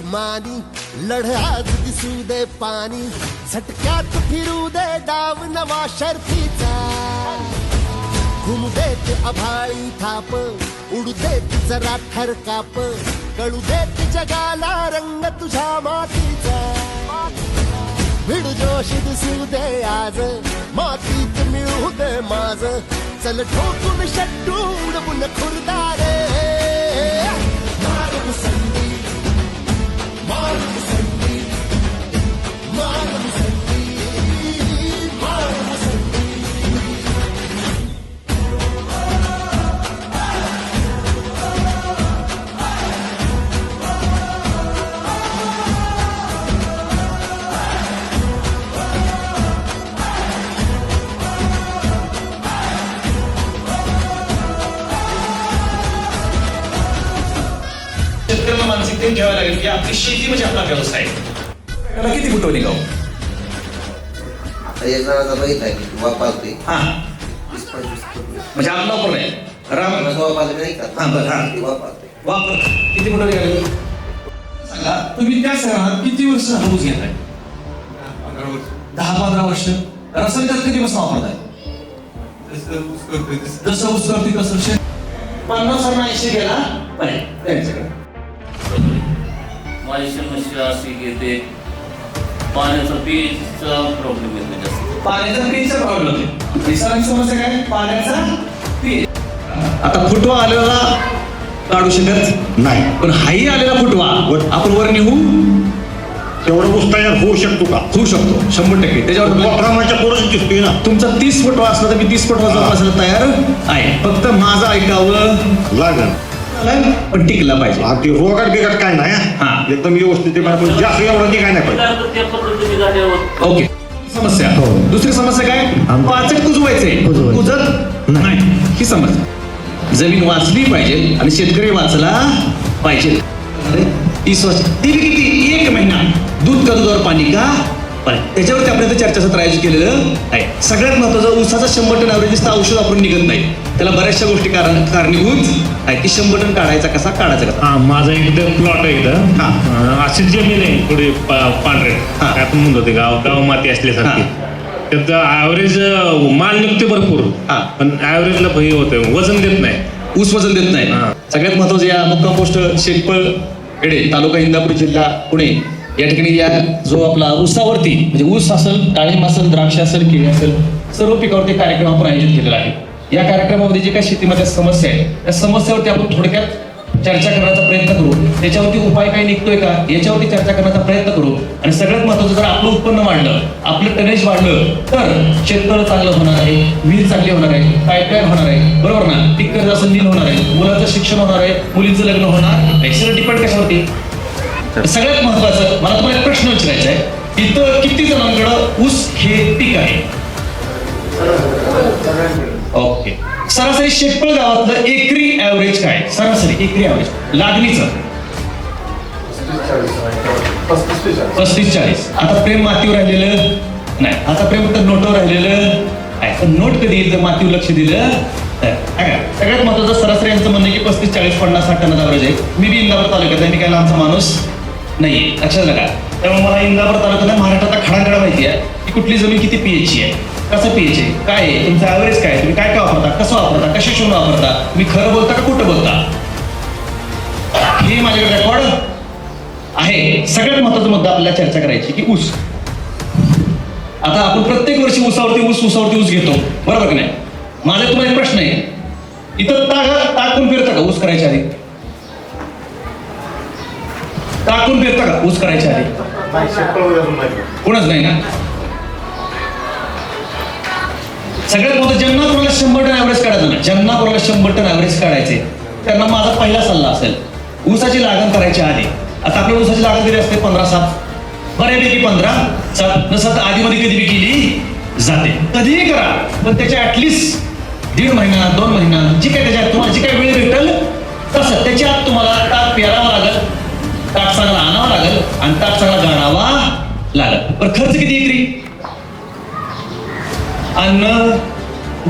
आसमानी, लढ आज दिसू दे पाणी, झटक्यात फिरू दे डाव नवा शर्फीचा, घुमू देत आभाळी थाप, उडू देत जरा थरकाप, कळू देत जगाला रंग तुझ्या मातीचा, भिड जोश दिसू दे आज, मातीत मिळू दे माझ, चल ठोकून शट्टू उडवून खुरदारे, मार मुसंडी, मार मुसंडी, मार मुसंडी, मार मुसंडी. शेतकऱ्यांना मानसिकतेने ठेवायला लागेल की आपली शेती म्हणजे आपला व्यवसाय. त्याला किती फुटवली गाव? एक जणाचा बघितला की वापरते हा म्हणजे आपला वापर नाही राम वापरते नाही का? हा बरं हा वापरते वापर किती फुटवली गाडी सांगा. तुम्ही त्या शहरात किती वर्ष हाऊस घेताय? 10-15 वर्ष. रसायन त्यात कधीपासून वापरताय? जसं ऊस करते तसं 50-80 गेला त्यांच्याकडे. माझी समस्या अशी की ते पाण्याचा पीचा प्रॉब्लेम येतो जास्त. पाण्याचा पीचा प्रॉब्लेम आहे. निसर्गाची समस्या काय? पाण्याचा पी. आता फुटवा आलेला काढू शकत नाही, पण हाही आलेला फुटवा आपण वर नेऊ तेवढं ऊस तयार होऊ शकतो का? होऊ शकतो 100%. त्याच्यावर प्रमाणाच्या पुढेच दिसतोय ना. तुमचा 30 फुटवा असला तर मी 30 फुटवा जोपासायला तयार आहे. फक्त माझं ऐकावं लागल पण टिकला पाहिजे. अगदी रोगाट बिगाट काय नाही हा. एकदम व्यवस्थित आहे, पण जास्त एवढं काय नाही पाहिजे. त्या पद्धतीने गाड्यावर ओके. समस्या दुसरी समस्या काय? पाचट कुजवायचे, कुजत नाही ही समस्या. जमीन वाचली पाहिजे आणि शेतकरी वाचला पाहिजे. 30 वर्ष ती किती? 1 महिना दूध का दुधावर पाणी का? त्याच्यावरती आपल्याला चर्चासत्र आयोजित केलेलं आहे. सगळ्यात महत्वाचं ऊसाचा 100 टन ॲव्हरेज औषध वापरून निघत नाही. त्याला बऱ्याचशा गोष्टी कारणीभूत आहे की 100 टन काढायचा कसा कसा. हा माझा एकदम प्लॉट आहे इथं. अशी जमीन आहे थोडी पांढरे आपण म्हणतो ते गाव माती असल्यासारखी. त्याचं ॲव्हरेज माल निघते भरपूर पण ॲव्हरेजला हे होतं वजन देत नाही. ऊस वजन देत नाही. सगळ्यात महत्वाचं या मुक्काम पोस्ट शेखपळ खेडे तालुका इंदापूर जिल्हा पुणे या ठिकाणी या जो आपला ऊसावरती म्हणजे ऊस असेल, डाळिंब असेल, द्राक्ष असेल, केळी असेल, सर्व पिकावरती कार्यक्रम आपण आयोजित केलेला आहे. या कार्यक्रमामध्ये जे काही शेतीमध्ये समस्या आहे त्या समस्यावरती आपण थोडक्यात चर्चा करण्याचा प्रयत्न करू. त्याच्यावरती उपाय काही निघतोय का याच्यावरती चर्चा करण्याचा प्रयत्न करू. आणि सगळ्यात महत्त्वाचं जर आपलं उत्पन्न वाढलं, आपलं टनेज वाढलं तर शेतकरी चांगलं होणार आहे, विहीर चांगली होणार आहे, काय होणार आहे, बरोबर ना? पीक कर्ज असं नील होणार आहे, मुलाचं शिक्षण होणार आहे, मुलीचं लग्न होणार. सगळं डिपेंड कशावरती? सगळ्यात महत्वाचं मला तुम्हाला एक प्रश्न विचारायचा आहे. इथं किती जणांकडं ऊस हे पीक आहे? ओके. सरासरी शेखपळ गावातलं एकरी ॲव्हरेज काय? सरासरी एकरी ॲव्हरेज लागणीचं 35-40. आता प्रेम मातीवर राहिलेलं नाही. आता प्रेम तर नोटवर राहिलेलं आहे. पण नोट कधी येईल जर मातीवर लक्ष दिलं तर. सगळ्यात महत्वाचं सरासरी यांचं म्हणणं की 35-40-50-60 टनाचा ॲव्हरेज आहे. मी बी इंदापूर तालुक्यात आहे, मी काय लांबचा माणूस नाहीये, लक्षात नका. त्यामुळे मला इंदापूर तालुक्यात महाराष्ट्राचा खडाखडा माहिती आहे की कुठली जमीन किती पीएचची आहे, कसं पीएच आहे, काय आहे, तुमचा ॲव्हरेज काय, तुम्ही काय वापरता, कसं वापरता, कशी शून्य वापरता, मी खरं बोलता का खोटं बोलता, हे माझ्याकडे रेकॉर्ड आहे. सगळ्यात महत्वाचा मुद्दा आपल्याला चर्चा करायची की ऊस. आता आपण प्रत्येक वर्षी ऊसावरती ऊस घेतो, बरोबर की नाही? माझा तुम्हाला एक प्रश्न आहे. इथं टाकून फिरता का ऊस करायच्या आधी? टाकून फिरता का ऊस करायच्या आधी? कोणच नाही ना. सगळ्यात मोठं ज्यांना कोणाला 100 टन ॲव्हरेज काढायचं ना, ज्यांना कोणाला 100 टन ॲव्हरेज काढायचे त्यांना माझा पहिला सल्ला असेल ऊसाची लागण करायच्या आधी. आता आपल्या ऊसाची लागण कधी असते? 15-7 बऱ्यापैकी 15-7 नसत आधीमध्ये कधी बी केली जाते. कधीही करा पण त्याच्या ऍटलिस्ट 1.5 महिना 2 महिना जी काय त्याच्यात तुम्हाला जी काय वेळ भेटेल तसं त्याच्या आत तुम्हाला ताक पेरावा लागेल, ताक चांगला आणावा लागेल आणि ताक चांगला गाडावा लागेल. पण खर्च किती एकरी? अन्न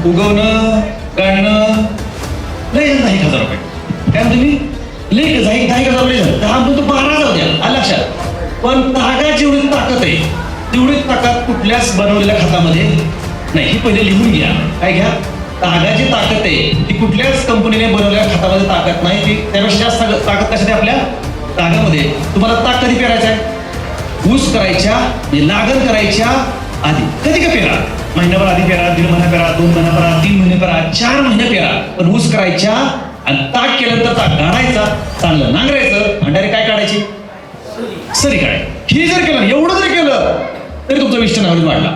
उगवणं काढणं लय 10,000 रुपये. काय तुम्ही लय 10,000 रुपये झालं तर हा म्हणतो 12 जाऊ द्या. लक्षात पण तागा जेवढी ताकद आहे तेवढी ताकद कुठल्याच बनवलेल्या खतामध्ये नाही. ही पहिले लिहून घ्या. काय घ्या? तागाची ताकद आहे ती कुठल्याच कंपनीने बनवलेल्या खतामध्ये ताकद नाही. ती त्यापेक्षा जास्त ताकद कशात आहे? आपल्या तागामध्ये. तुम्हाला ताक कधी पेरायचा आहे? ऊस करायच्या म्हणजे लागण करायच्या आधी. कधी का पेरा? महिनाभर आधी पेरा, 1.5 महिना पेरा, 2 महिना पेरा, 3 महिने पेरा, 4 महिने पेरा. पण ऊस करायच्या आणि ताक केल्यानंतर ताक गाडायचा, चांगलं नांगरायचं आणि डायरेक्ट काय काढायची? सरी काढायची. हे जर केलं, एवढं जर केलं तरी तुमचा विष्टन ॲव्हरेज वाढला.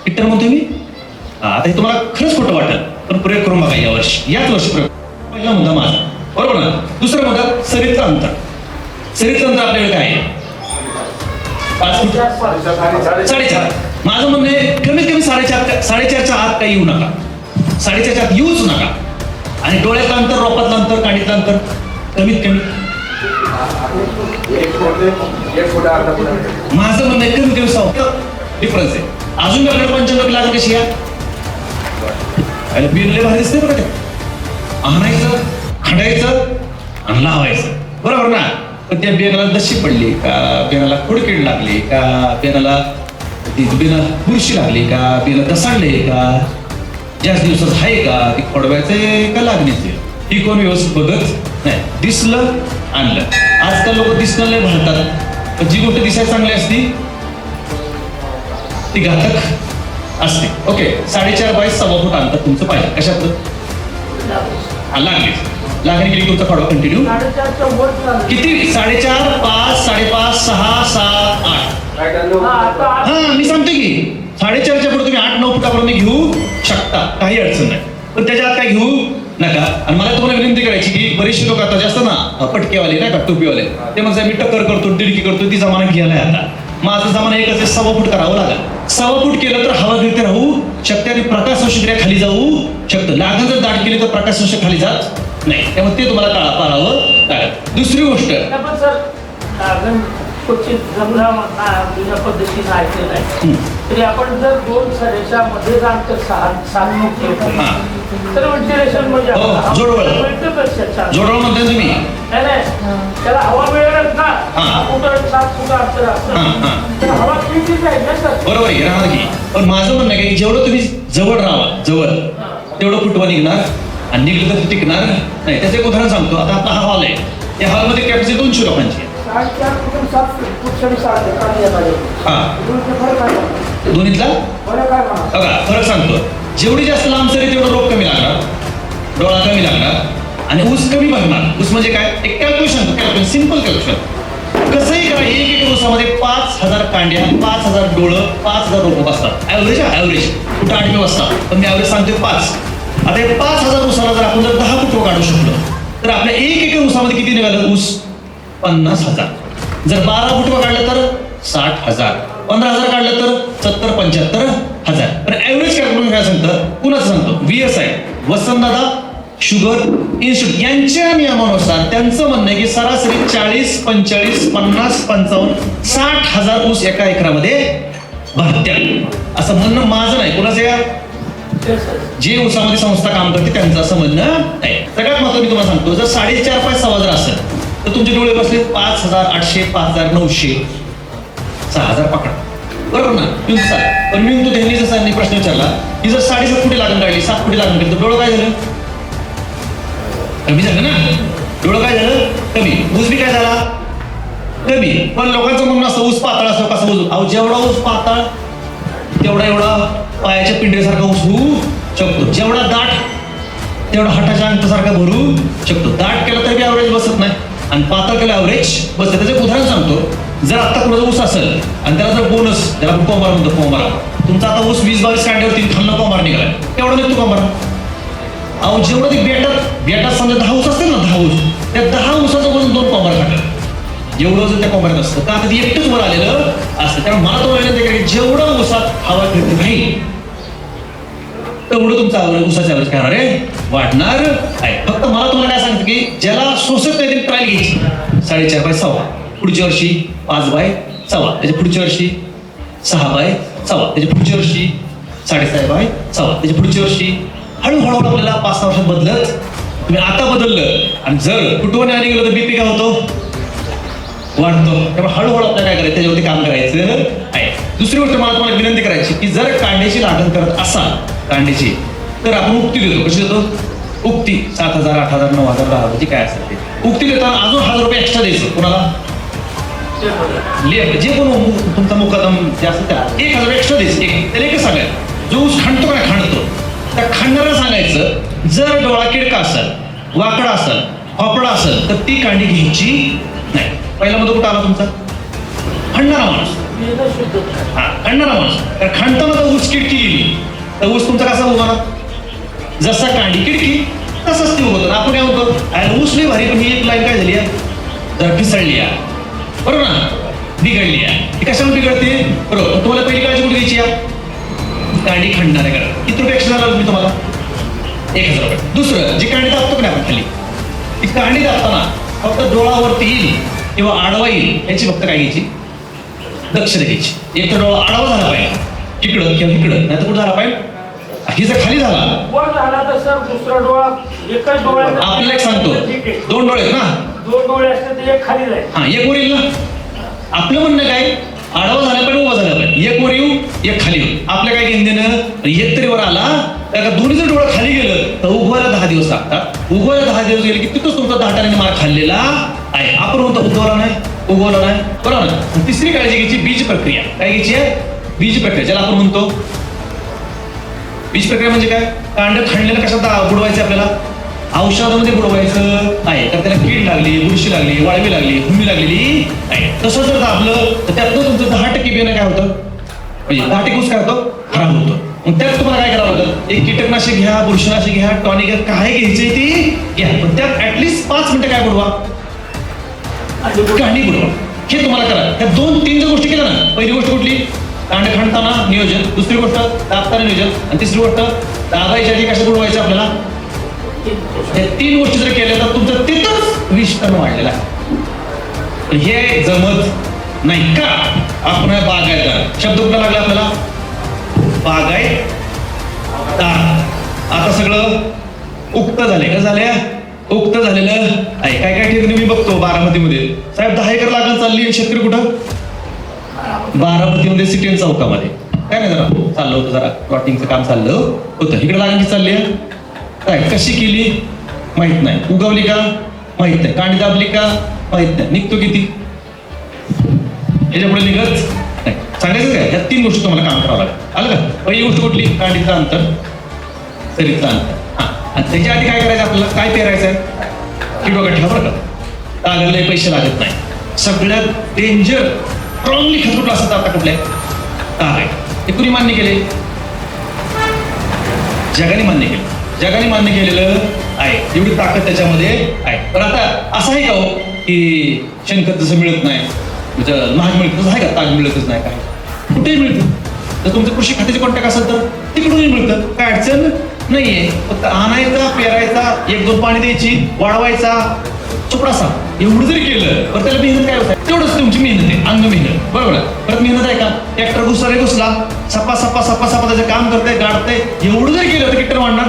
इतर म्हणतो मी आता हे तुम्हाला खरंच खोटं वाटत, पण प्रयोग करून बघा याच वर्षी प्रयोग. पहिला मुद्दा माझा, बरोबर ना? दुसरा मुद्दा सरीचं अंतर. सरीचं अंतर आपल्याकडे काय आहे? 5 फूट, 4.5. माझं म्हणणं आहे कमीत कमी 4.5च्या आत काही येऊ नका. 4.5च्या आत येऊच नका. आणि डोळ्यातलं अंतर, रोपातलं अंतर, काडीतलं अंतर कमीत कमी. माझं म्हणणं आहे कमीत कमी 6 डिफरन्स आहे. अजून आपल्याला 95 लागेल. कशी आहे? बिरले भारी दिसते बघा. ते आणायचं, खंडायचं आणि लावायचं, बरोबर ना? पण त्या बेनाला दशी पडली का, बेनाला खोडकीड लागली का, बेनाला बुरशी लागली का, बेना दसाडले का, जास्त दिवसात आहे का, ती खोडवायचे का लागण्याचे, ही कोण व्यवस्थित बघत नाही. दिसलं आणलं. आजकाल लोक दिसणं लय भरतात, पण जी गोष्ट दिसायला चांगली असती ती घातक असते. ओके, 4.5 बाय 1.25 फूट अंतर तुमचं पाहिजे. कशात? लागणी केली तुमचा खोडवा कंटिन्यू किती? 4.5, 5, 5.5, 6, 7, 8. हा, मी सांगतो की 4.5च्या पुढे तुम्ही 8-9 फुटापर्यंत घेऊ शकता, काही अडचण नाही. पण त्याच्या आत काय घेऊ नका. आणि मला तुम्हाला विनंती करायची की बरेचसे लोक आता जास्त ना पटकेवाले नाही का, टोपीवाले, ते म्हणजे मी टक्कर करतो, डिडकी करतो, ती जमाना गेलाय आता. माझं जमाना एकच आहे, 1.25 फूट करावं लागेल. 1.25 फूट केलं तर हवा गिरते राहू शकते आणि प्रकाश संश्लेषण खाली जाऊ शकतं. लागण जर दाट केली तर प्रकाश संश्लेषण खाली जात नाही. त्यामुळे ते तुम्हाला पाळावं लागेल. दुसरी गोष्ट, जुन्या पद्धतीने ऐकलेलं आहे, तरी आपण जर 2 सरेच्या मध्ये अंतर 6 तर व्हेंटिलेशन म्हणजे जोडवळ म्हणताय तुम्ही, त्याला हवा मिळेलच ना. 7 फूट अंतर असतं, हवा किती जाईल ना सर? बरोबर आहे, राहणार की. पण माझं म्हणणं आहे की जेवढं तुम्ही जवळ राहा, जवळ तेवढं फुटवा निघणार आणि निघलं तर टिकणार नाही. त्याचं एक उदाहरण सांगतो. आता आपला हा हॉल आहे, या हॉलमध्ये कॅपॅसिटी 200 लोकांची आहे. 4.5 फूट 7.5 हा, दोन्हीतला बघा फरक सांगतो. जेवढी जास्त लांब सरी तेवढं रोप कमी लागणार, डोळा कमी लागणार आणि ऊस कमी भरणार. ऊस म्हणजे काय? एक कॅल्क्युलेशन, सिंपल कॅल्क्युलेशन. कसंही करा, एक ऊसामध्ये 5,000 कांड्या, 5,000 डोळं, 5,000 रोपं बसतात. ॲव्हरेज कुठं 8 बसतात, पण मी ॲव्हरेज सांगतोय 5. आता हे 5,000 ऊसाला जर आपण जर 10 फूट काढू शकलो तर आपल्या 1 एकर ऊसामध्ये किती निघालं? ऊस 50,000. जर 12 फुटवा काढलं तर 60,000. 15,000 काढलं तर 70-75,000. पण ऍव्हरेज कॅल्क्युलेशन काय सांगतं? कुणाचं सांगतो? VSI, वसंतदादा शुगर इन्स्टिट्यूट यांच्या नियमानुसार त्यांचं म्हणणं आहे की सरासरी 40, 45, 50, 55, 60,000 ऊस एका एकरामध्ये भरत्यात. असं म्हणणं माझं नाही, कुणाचं या जे ऊसामध्ये संस्था काम करते त्यांचं असं म्हणणं आहे. सगळ्यात महत्त्वाचं मी तुम्हाला सांगतो, जर 4.5 बाय 6 जर असेल तर तुमचे डोळे बसले 5,800, 5,900, 6,000 पकडा, बरोबर ना? पण मी म्हणतो त्यांनी जसा प्रश्न विचारला की जर 7.5 फुटी लागण काढली, 7 फुटी लागण केली तर डोळं काय झालं? कमी झालं ना. डोळं काय झालं? कमी. ऊस बी काय झाला? कमी. पण लोकांचं म्हणणं असतं ऊस पातळ असतो, कसं ऊस? अहो, जेवढा ऊस पातळ तेवढा एवढा पायाच्या पिंडीसारखा ऊस होऊ शकतो. जेवढा दाट तेवढा हाताच्या अंगसारखा भरू शकतो. दाट केला तरी ॲव्हरेज बसत नाही आणि पातळ केलं ॲव्हरेज बसतं. त्याचं उदाहरण सांगतो. जर आता कुणाचा ऊस असेल आणि त्याला जर बोनस, त्याला आपण कोंबार म्हणतो, कोंबारा, तुमचा आता ऊस 20-22 कांड्यावरती खाल्लं कोंबार निघाला, तेवढं निघतो कोंबार. अहो, जेवढं ते बेटात समजा 10 ऊस असतील ना, 10 ऊस, त्या 10 ऊसाचं वजन 2 कोंबार खातं. जेवढं जर त्या कोंबाऱ्यात असतं का आता ती एकटंच वर आलेलं असतं. त्यामुळे मला तो की जेवढं ऊसात हवा फिरते नाही तेवढं तुमचा ऊसाचा ॲव्हरेज काय होणार आहे? वाढणार आहे. फक्त मला तुम्हाला काय सांगतं की ज्याला सोसत नाही ते ट्रायल घ्यायची. 4.5 बाय 6, पुढच्या वर्षी 5 बाय 6, त्याच्या पुढच्या वर्षी 6 बाय 6, त्याच्या पुढच्या वर्षी 6.5 बाय 6, त्याच्या पुढच्या वर्षी हळूहळू आपल्याला 5-6 वर्षात बदलत. तुम्ही आता बदललं आणि जर कुटुंबाने आणि गेलं तर BP काय होतो? वाढतो. त्यामुळे हळूहळू आपल्याला काय करायचं त्याच्यावरती काम करायचं आहे. दुसरी गोष्ट मला तुम्हाला विनंती करायची की जर कांड्याची लागण करत असाल कांड्याची तर आपण उक्ती देतो. कशी देतो? उक्ती 7,000 8,000 9,000 10,000 जी काय असेल ते उक्ती देताना अजून 1,000 रुपये एक्स्ट्रा द्यायचं. कोणाला? जे कोण तुमचा मुकादम जे असेल त्याला 1,000 एक्स्ट्रा द्यायचं. त्याला एकच सांगायचं जो ऊस खणतो का खणतो त्या खणणाऱ्याला सांगायचं जर डोळा किडका असेल वाकडा असेल फापडा असेल तर ती कांडी घ्यायची नाही. पहिला मध्ये कुठं आला तुमचा? खणणारा माणूस. हा खणणारा माणूस. तर खणताना तर ऊस किडकी गेली तर ऊस तुमचा कसा उगवला? जसा कांडी किडकी तसंच ती उगवतो. आपण काय होतो अरे ऊस नाही भारी पण ही एक लाईन काय झाली आहे जरा पिसळली आहे बरोबर ना बिघडली आहे. ती कशामुळे बिघडते? बरोबर. तुम्हाला पहिली काळजी कुठे द्यायची आहे? कांडी खणणाऱ्या करा. किती रुपये एक्स्ट्रा झाला मी तुम्हाला? 1,000 रुपये. दुसरं जी कांडी दाबतो की आपण खाली ती कांडी दाबताना फक्त डोळावरती येईल किंवा आडवा येईल याची फक्त काय घ्यायची दक्षता घ्यायची. एक तर डोळा आडवा झाला पाहिजे इकडं किंवा इकडं नाही तर कुठं झाला पाहिजे. ही जर खाली झाला वर झाला तर सर दुसरा डोळा एकच डोळा आपल्याला एक सांगतो 2 डोळे आहेत ना 2 डोळे असले तर एक खाली जाईल. हा एक वर येईल ना. आपलं म्हणणं काय आडवा झाला पाहिजे उभा झाला पाहिजे. एक वर येऊ एक खाली येऊ. आपल्या काय घेऊन देणं एक तरी वर आला तर दोन्ही जर डोळं खाली गेलं तर उगवायला 10 दिवस लागतात. उगवायला 10 दिवस गेले की तिथंच तुमचा 10 टनाने मार खाल्लेला आहे. आपण म्हणतो उगवला नाही उगवला नाही बरोबर ना. तिसरी काळजी घ्यायची बीज प्रक्रिया. काय घ्यायची आहे? बीज प्रक्रिया ज्याला आपण म्हणतो बीज प्रक्रिया म्हणजे काय? कांड खणलेलं कशात बुडवायचं आपल्याला? औषधामध्ये बुडवायचं आहे. तर त्याला कीड लागली बुरशी लागली वाळवी लागली हुमी लागलेली आहे तसं जर दाबलं तर त्यातनं तुमचं 10% बियाणं काय होतं म्हणजे 10% ऊस काय होतं खराब होतं. मग त्यात तुम्हाला काय करावं लागतं? एक कीटकनाशक घ्या बुरशीनाशक घ्या टॉनिक घ्या काय घ्यायचे ती घ्या पण त्यात ऍटलिस्ट 5 मिनिटं काय बुडवा कांडी बुडवा. हे तुम्हाला करा. त्या 2-3 जर गोष्टी केल्या ना पहिली गोष्ट कुठली? कांड खणताना नियोजन. दुसरी गोष्ट दाबताना नियोजन आणि तिसरी गोष्ट दाबायच्या आधी कसं बुडवायचं आपल्याला. या 3 गोष्टी जर केल्या तर तुमचं तिथंच 20 टन वाढलेला आहे. हे जमत नाही का? आपण बागायतदार शब्द कुठला लागला आपल्याला? बागायतदार. आता सगळं उक्त झाले का झाल्या उक्त झालेलं आहे. काय काय ठिकाणी मी बघतो बारामतीमध्ये साहेब 10 एकर लागण चालली. शेतकरी कुठं? बारामतीमध्ये सिटी चौकामध्ये काय नाही जरा चाललं होतं जरा प्लॉटिंगचं काम चाललं होतं. इकडे लागण की चालली आहे काय कशी केली माहित नाही. उगवली का माहित नाही. कांडी दाबली का माहित नाही. निघतो किती याच्या पुढे निघत नाही. सांगायचं काय? या 3 गोष्टी तुम्हाला काम करावं लागेल. आलं का? पहिली गोष्ट कुठली? कांडीचं अंतर सरीचं अंतर. हा आणि त्याच्या आधी काय करायचं आपल्याला? काय पेरायचं आहे? की डोक्यात ठेवा बरं का लागले पैसे लागत नाही. सगळ्यात डेंजर स्ट्रॉंगली खत कुठला असतात आता कुठल्या ताग आहे. हे कुणी मान्य केले? जगाने मान्य केलं. जगाने मान्य केलेलं आहे. एवढी ताकद त्याच्यामध्ये आहे. पण आता असं आहे का हो की शेणखत जसं मिळत नाही म्हणजे महाग मिळतं तसं आहे का? ताग मिळतच नाही काय कुठेही मिळतं. जर तुमचं कृषी खात्याचे कॉन्टॅक्ट असेल तर तिकडूनही मिळतं. काय अडचण नाहीये. फक्त आणायचा पेरायचा 1-2 पाणी द्यायची वाढवायचा चुपडासा एवढं जरी केलं तर त्याला मेहनत काय होत तेवढंच तुमची मेहनत आहे अंग मेहनत बरोबर आहे. परत मेहनत आहे का? ट्रॅक्टर घुसला सपा सपा सपा सपा त्याचं काम करतंय गाडतंय एवढं जरी केलं तर किती टन वाढणार?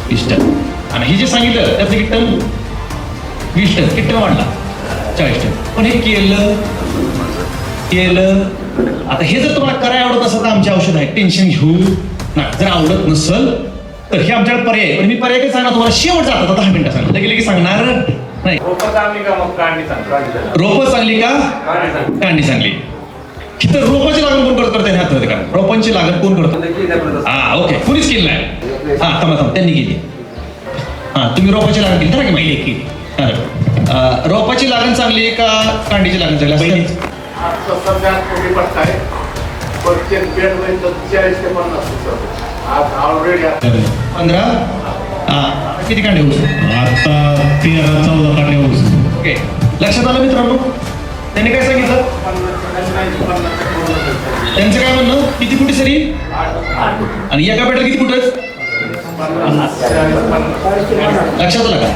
20 टन. आणि हे जे सांगितलं त्याचं किती टन? 20 टन. किती टन वाढला? 40 टन. पण हे केलं आता हे जर तुम्हाला करायला आवडत असेल तर आमचे औषध आहे टेन्शन घेऊ ना. जर आवडत नसेल तर हे आमच्याकडे पर्याय आहे. पण मी पर्याय काय सांगणार तुम्हाला शेवट जातात 10 मिनिटं सांगणार गेले की सांगणार नाही. रोपं चांगली का कांडी चांगली? तर रोपाची लागण कोण करते ह्यात का? रोपांची लागण कोण करतो? हा ओके कुणीच केली नाही. हा थांबा त्यांनी केली. हा तुम्ही रोपाची लागण केली तर की माहिती केली. रोपाची लागण चांगली का कांडीची लागण चांगली? सध्या कमी पडत आहे. प्रत्येक बेडमध्ये 40 ते 50 आज ऑलरेडी 15 किती कांडे होऊ? आता 13-14 कांडे होऊ. ओके लक्षात आलं मित्रांनो? त्यांनी काय सांगितलं? त्यांचं काय म्हणणं? किती फुटी सरी आणि एका बेडला किती फुट? लक्षात आलं का?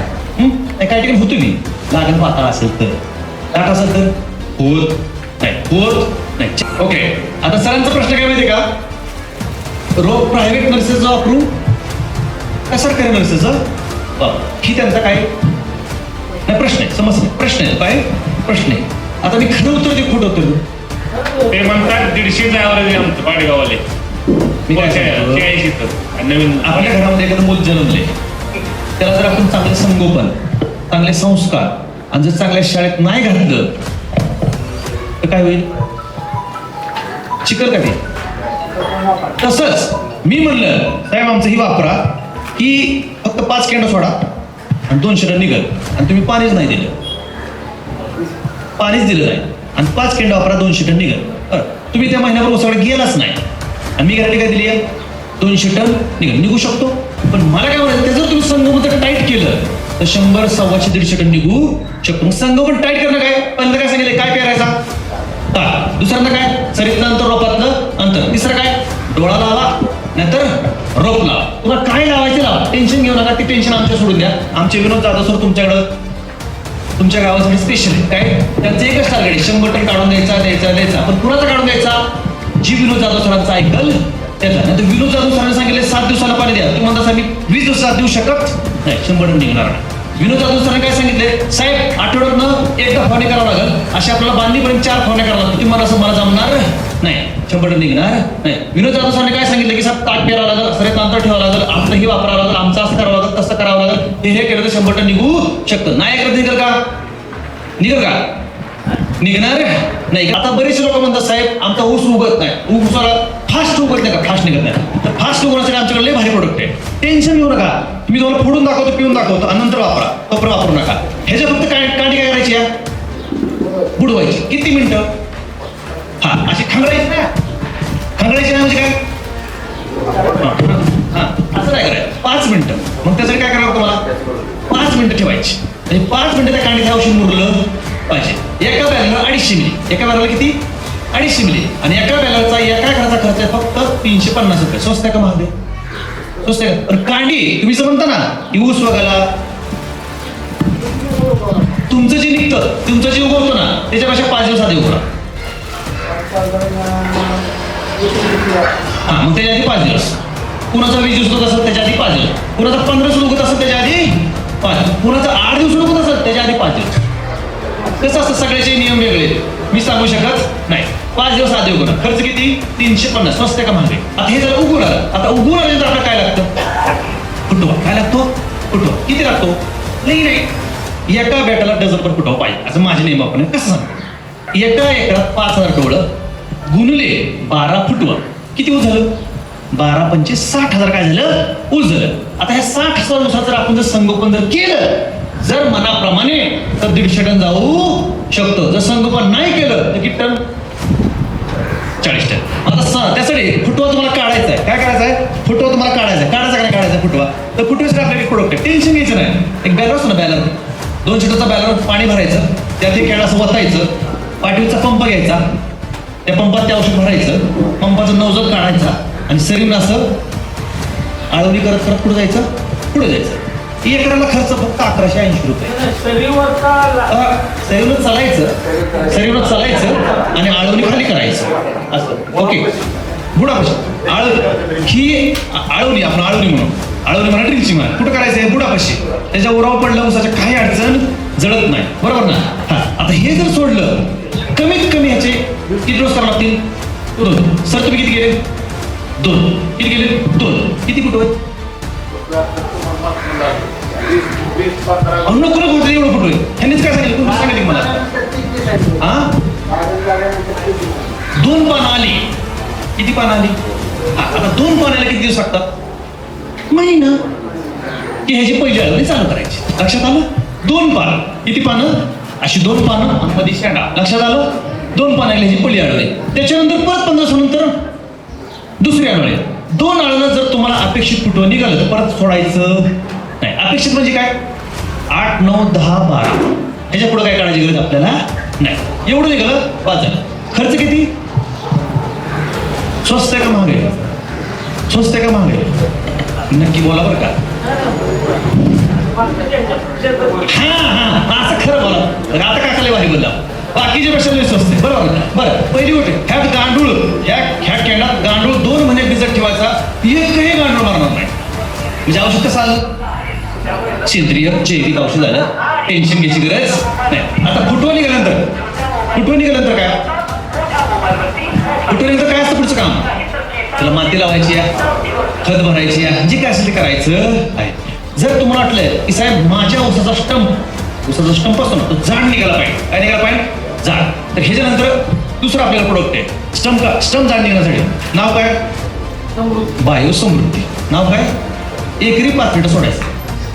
काय ठिकाणी होतो मी लागण पातळ असेल तर दाट असेल तर होत नाही. ओके आता सरांचा प्रश्न काय माहिती का? प्रायव्हेट नर्सेस वापरू का सरकारी नर्सेस? ही त्यांचा काय प्रश्न आहे समस्या प्रश्न आहे काय प्रश्न आहे. आता मी खरं उत्तर ते खोटं उत्तर देऊ? ते म्हणतात 150चं ॲव्हरेज आमचं पाडेगावाले मी काय सांगतो? 40 नवीन आपल्या घरामध्ये एखादं मूल जन्मले, त्याला जर आपण चांगले संगोपन, चांगले संस्कार आणि जर चांगल्या शाळेत नाही घातलं तर काय होईल? शिकल का ते? तसंच मी म्हणलं साहेब आमचं ही वापरा की फक्त 5 कॅन्ड सोडा आणि 200 टन निघल आणि तुम्ही पाणीच नाही दिलं, पाणीच दिलं नाही आणि 5 कॅन्ड वापरा 200 टन निघल. बरं, तुम्ही त्या महिन्याभर उसाकडे गेलाच नाही आणि मी गॅरंटी काय दिली आहे? 200 टन निघू शकतो. पण मला काय म्हणायचं, त्याचं तुम्ही संगोपन जर टाईट केलं तर 100, 125, 150 टन निघू शकतो. मग संगोपन टाईट करणं काय? पहिल्यांदा काय सांगितलं? काय पेरायचा? ताक. दुसऱ्यांदा काय? सरीतलं अंतर, रोपातलं अंतर. तिसरं काय? डोळा लावा नाहीतर रोप लावा. तुम्हाला काय लावायचं लावा, टेन्शन घेऊ नका. ते टेन्शन आमच्या सोडून द्या. आमचे विनोद जाधव सर तुमच्याकडं तुमच्या गावासाठी स्पेशल आहे. काय? त्यांचं एकच टार्गेट आहे, 100 टन काढून द्यायचा. पण कुणाचा काढून द्यायचा? जी विनोद जाधव सरांचा ऐकल त्याचा. नाही तर विनोद जाधव सरांनी सांगितले 7 दिवसाला पाणी द्या, तुम्ही म्हणता मी 20 दिवसात देऊ शकत नाही, 100 टन निघणार नाही. विनोद जाधव सरांनी काय सांगितले? साहेब आठवड्यातनं 1 फवारणी करावं लागेल, अशी आपल्याला बांधणीपर्यंत 4 फवारण्या करावं लागतील. तुम्हाला असं मला जमणार नाही, 100 टन निघणार नाही. विनोद जाधव सरांनी काय सांगितलं की साहेब ताक पेरावं लागेल, सरेत अंतर ठेवावं लागेल, आपलं हे वापरावं लागेल, आमचं असं करावं लागेल, तसं करावं लागेल. हे केलं तर 100 टन निघू शकतं. नाही करत निघेल का? निघेल का? निघणार नाही. आता बरेचसे लोक म्हणतात साहेब आमचा ऊस उगत नाही, ऊसाला फास्ट उगत नाही का? फास्ट निघत नाही. तर फास्ट उगवण्यासाठी आमच्याकडे लय भारी प्रोडक्ट आहे. टेन्शन घेऊ नका. मी तुम्हाला फोडून दाखवतो, पिऊन दाखवतो आणि नंतर वापरा. तोपर्यंत वापरू नका. ह्याच्या फक्त कांडी काय करायची? या बुडवायची. किती मिनिटं? हा, अशी खंगडायची ना. खंगडायची नाही म्हणजे काय? हा, असं काय करायचं? 5 मिनिटं. मग त्यासाठी काय करावं तुम्हाला? 5 मिनिटं ठेवायची आणि 5 मिनिटं त्या कांडीचं औषध मुरलं पाहिजे. एका बॅलरला 250 मिली. एका बॅलरला किती? 250 मिली. आणि एका बॅलरचा एका घराचा खर्च आहे फक्त 350 रुपये. स्वस्त आहे का महाग आहे? स्वस्त आहे. पण कांडी तुम्ही जर म्हणता ना की ऊस बघायला तुमचं जे निघतं, तुमचं जे उगवतो ना त्याच्यापेक्षा 5 दिवस आधी उगवा. हा, मग त्याच्या आधी 5 दिवस. कुणाचा 20 दिवस उगत असेल त्याच्या आधी 5 दिवस. कुणाचा 15 दिवस उगत असेल त्याच्या आधी 5 दिवस. कुणाचा 8 दिवस उगत असेल त्याच्या आधी 5 दिवस. कसं असतं? सगळ्याचे नियम वेगळे, मी सांगू शकत नाही. 5 दिवस आधी उगवणार. खर्च किती? 350. स्वस्त आहे का महाग आहे? आता हे झालं उगवून आलं. आता उगवून आल्यानंतर आपल्याला काय लागतं? फुटवा. काय लागतो? फुटवा. किती लागतो? नाही, एका बॅटाला डझनभर फुटवा पाहिजे असं माझे नियम आपण कसं सांगतो? एका एकरात 5000 टोळं गुणले 12 फुटवा. किती ऊस झालं? 12 पंचे 60,000 काय झालं? ऊस झालं. आता ह्या 60,000 ऊसाचं जर आपण जर संगोपन जर केलं जर मनाप्रमाणे तर 150 टन जाऊ शकतो. जर संगोपन नाही केलं तर किती टन? 40 टन. आता त्यासाठी फुटवा तुम्हाला काढायचा आहे. काय करायचं आहे? फुटवा तुम्हाला काढायचा आहे. काढायचा का नाही काढायचा फुटवा? तर फुटव्यासाठी आपल्याला एक प्रोडक्ट आहे. टेन्शन घ्यायचं नाही. एक बॅलर असतो ना, बॅलर 2 लिटरचा बॅलर पाणी भरायचं, त्यात एक केळं असं वतायचं, पाठीचा पंप घ्यायचा, त्या पंपात ते औषध भरायचं, पंपाचं नवजत काढायचा आणि सरीन असं आळवणी करत करत पुढे जायचं. एकराला खर्च फक्त 1180 रुपये. सरीवर चालायचं आणि आळवणी खाली करायचं असं. ओके, बुडापाशी ही आळवणी, आपण आळवणी म्हणा, ड्रिंचिंग म्हणा. कुठं करायचं आहे? बुडापाशी. त्याच्या उरावर पडलं ऊसाच्या काही अडचण जळत नाही, बरोबर ना? हा, आता हे जर सोडलं कमीत कमी ह्याचे किती डोस करावं लागतील? 2. सर तुम्ही किती गेले? 2. किती गेले? 2. किती फुटवे? नको होते एवढं फुटवे. ह्यांनीच काय सांगितलं? कोण सांगितलं मला? हा, 2 पानं आली. किती पानं आली? आता 2 पाण्याला किती दिवस लागतात? महिना. की ह्याची पहिली आळवणी चालू करायची. लक्षात आलं? 2 पानं. किती पानं? अशी 2 पानं आणि मध्ये शेंडा. लक्षात आलं? 2 पानाला ह्याची पहिली आळवणी. त्याच्यानंतर परत 15 दिवसानंतर दुसरी आळवणी. 2 आळवणं जर तुम्हाला अपेक्षित फुटवं निघालं तर परत सोडायचं नाही. अपेक्षित म्हणजे काय? 8, 9, 10, 12. ह्याच्या पुढे काय काढायची गरज आपल्याला नाही. एवढं निघालं 5 झालं. खर्च किती? स्वस्त आहे का महाग आहे? स्वस्त आहे का महाग आहे? नक्की बोला बरं का. हा, असं खरं बोला. आता काकाला वारी बोलला. बाकीच्या पेक्षा स्वस्त आहे, बरोबर. बरं, पहिली गोष्ट ह्यात गांडूळ, ह्या केंडात गांडूळ 2 महिने भिजत ठेवायचा. एकही गांडूळ मारणार नाही. म्हणजे औषध कसं आलं? सेंद्रिय जैविक औषध झालं, टेन्शन घ्यायची गरज नाही. आता फुटवा निघाल्यानंतर काय? फुटवा निघाल्यानंतर काय असतं पुढचं काम? त्याला माती लावायची आहे, खत भरायची आहे, जे काय असेल ते करायचं आहे. जर तुम्हाला वाटलं की साहेब माझ्या ऊसाचा स्टंप असतो ना तो जाड निघाला पाहिजे, काय निघाला पाहिजे? जाड. तर ह्याच्यानंतर दुसरं आपल्याला प्रोडक्ट आहे स्टंप जाड निघण्यासाठी. नाव काय? बायो समृद्धी. नाव काय? एकरी 5 लिटर सोडायचं.